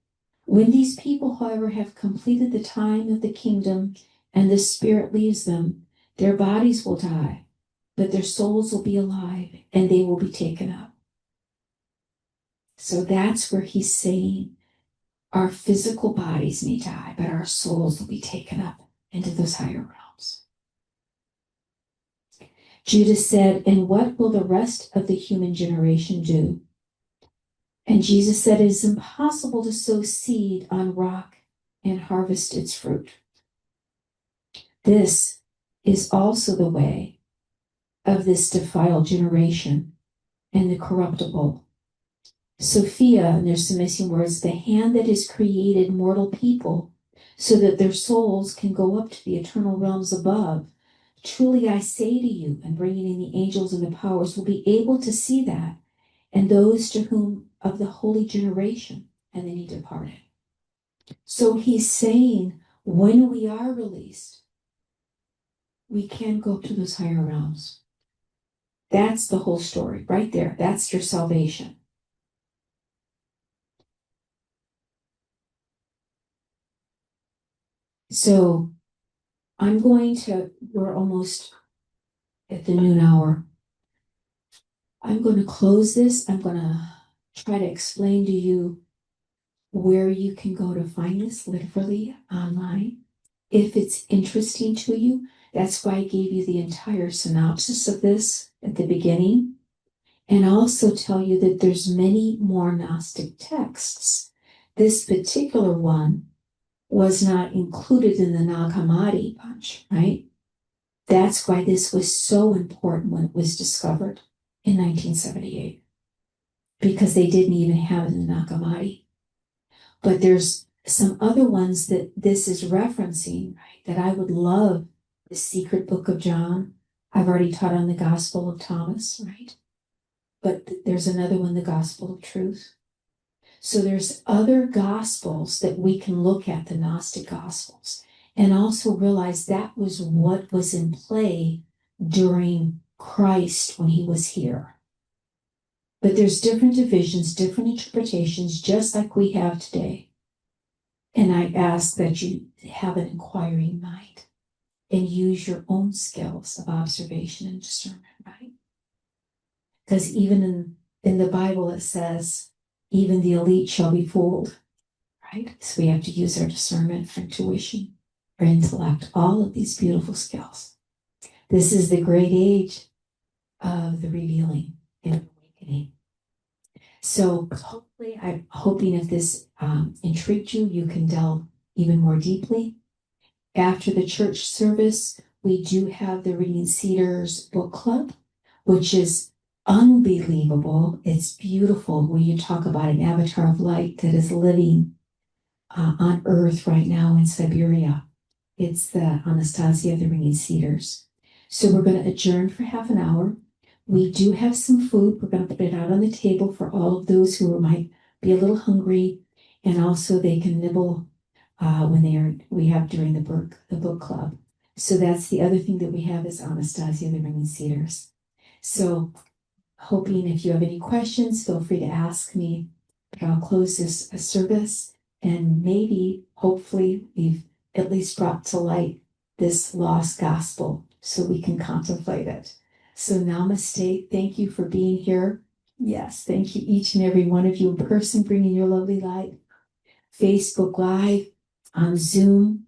When these people, however, have completed the time of the kingdom and the Spirit leaves them, their bodies will die, but their souls will be alive and they will be taken up. So that's where he's saying our physical bodies may die, but our souls will be taken up into those higher realms. Judas said, and what will the rest of the human generation do? And Jesus said, it is impossible to sow seed on rock and harvest its fruit. This is also the way of this defiled generation and the corruptible. Sophia, and there's some missing words, the hand that has created mortal people so that their souls can go up to the eternal realms above. Truly I say to you, and bringing in the angels and the powers will be able to see that, and those to whom of the holy generation, and then he departed. So he's saying, when we are released, we can go up to those higher realms. That's the whole story right there. That's your salvation. So we're almost at the noon hour. I'm going to close this. I'm going to try to explain to you where you can go to find this literally online. If it's interesting to you, that's why I gave you the entire synopsis of this at the beginning. And also tell you that there's many more Gnostic texts. This particular one was not included in the Nag Hammadi bunch, right? That's why this was so important when it was discovered in 1978, because they didn't even have it in the Nag Hammadi. But there's some other ones that this is referencing, right? That I would love. The Secret Book of John. I've already taught on the Gospel of Thomas, right? But there's another one, the Gospel of Truth. So there's other Gospels that we can look at, the Gnostic Gospels, and also realize that was what was in play during Christ when he was here. But there's different divisions, different interpretations, just like we have today. And I ask that you have an inquiring mind and use your own skills of observation and discernment, right? Because even in the Bible, it says, even the elite shall be fooled, right? So we have to use our discernment, our intuition, our intellect, all of these beautiful skills. This is the great age of the revealing and awakening. So hopefully, I'm hoping if this intrigued you, you can delve even more deeply. After the church service, we do have the Reading Cedars book club, which is unbelievable. It's beautiful when you talk about an avatar of light that is living on Earth right now in Siberia. It's the Anastasia of the Ringing Cedars. So we're going to adjourn for half an hour. We do have some food. We're going to put it out on the table for all of those who might be a little hungry, and also they can nibble when we have during the book club. So that's the other thing that we have is Anastasia of the Ringing Cedars. So hoping if you have any questions, feel free to ask me. But I'll close this service, and maybe, hopefully, we've at least brought to light this lost gospel so we can contemplate it. So namaste. Thank you for being here. Yes, thank you each and every one of you in person, bringing your lovely light. Facebook Live, on Zoom.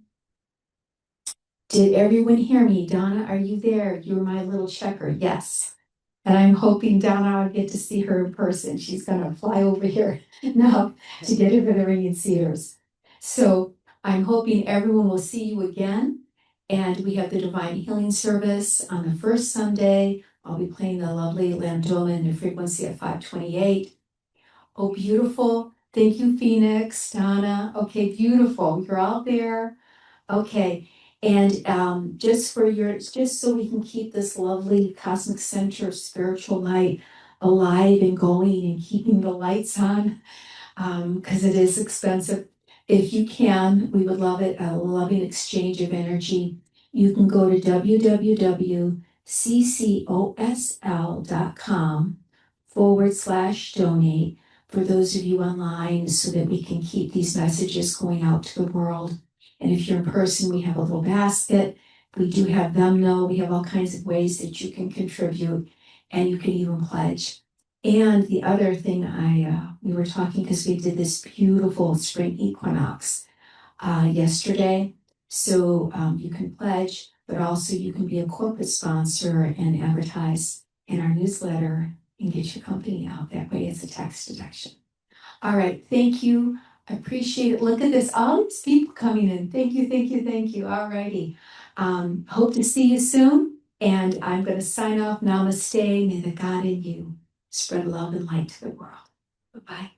Did everyone hear me? Donna, are you there? You're my little checker. Yes. And I'm hoping Donna would get to see her in person. She's going to fly over here now to get her for the Ringing Cedars. So I'm hoping everyone will see you again. And we have the Divine Healing Service on the first Sunday. I'll be playing the lovely Landoma in the frequency at 528. Oh, beautiful. Thank you, Phoenix, Donna. Okay, beautiful. You're out there. Okay. And just so we can keep this lovely cosmic center of spiritual light alive and going and keeping the lights on, because it is expensive. If you can, we would love it, a loving exchange of energy. You can go to www.ccosl.com/donate for those of you online so that we can keep these messages going out to the world. And if you're in person, we have a little basket. We do have Venmo. We have all kinds of ways that you can contribute, and you can even pledge. And the other thing we were talking, because we did this beautiful spring equinox yesterday. So you can pledge, but also you can be a corporate sponsor and advertise in our newsletter and get your company out. That way it's a tax deduction. All right, thank you. I appreciate it. Look at this, all these people coming in. Thank you, thank you, thank you. All righty. Hope to see you soon. And I'm going to sign off. Namaste. May the God in you spread love and light to the world. Bye-bye.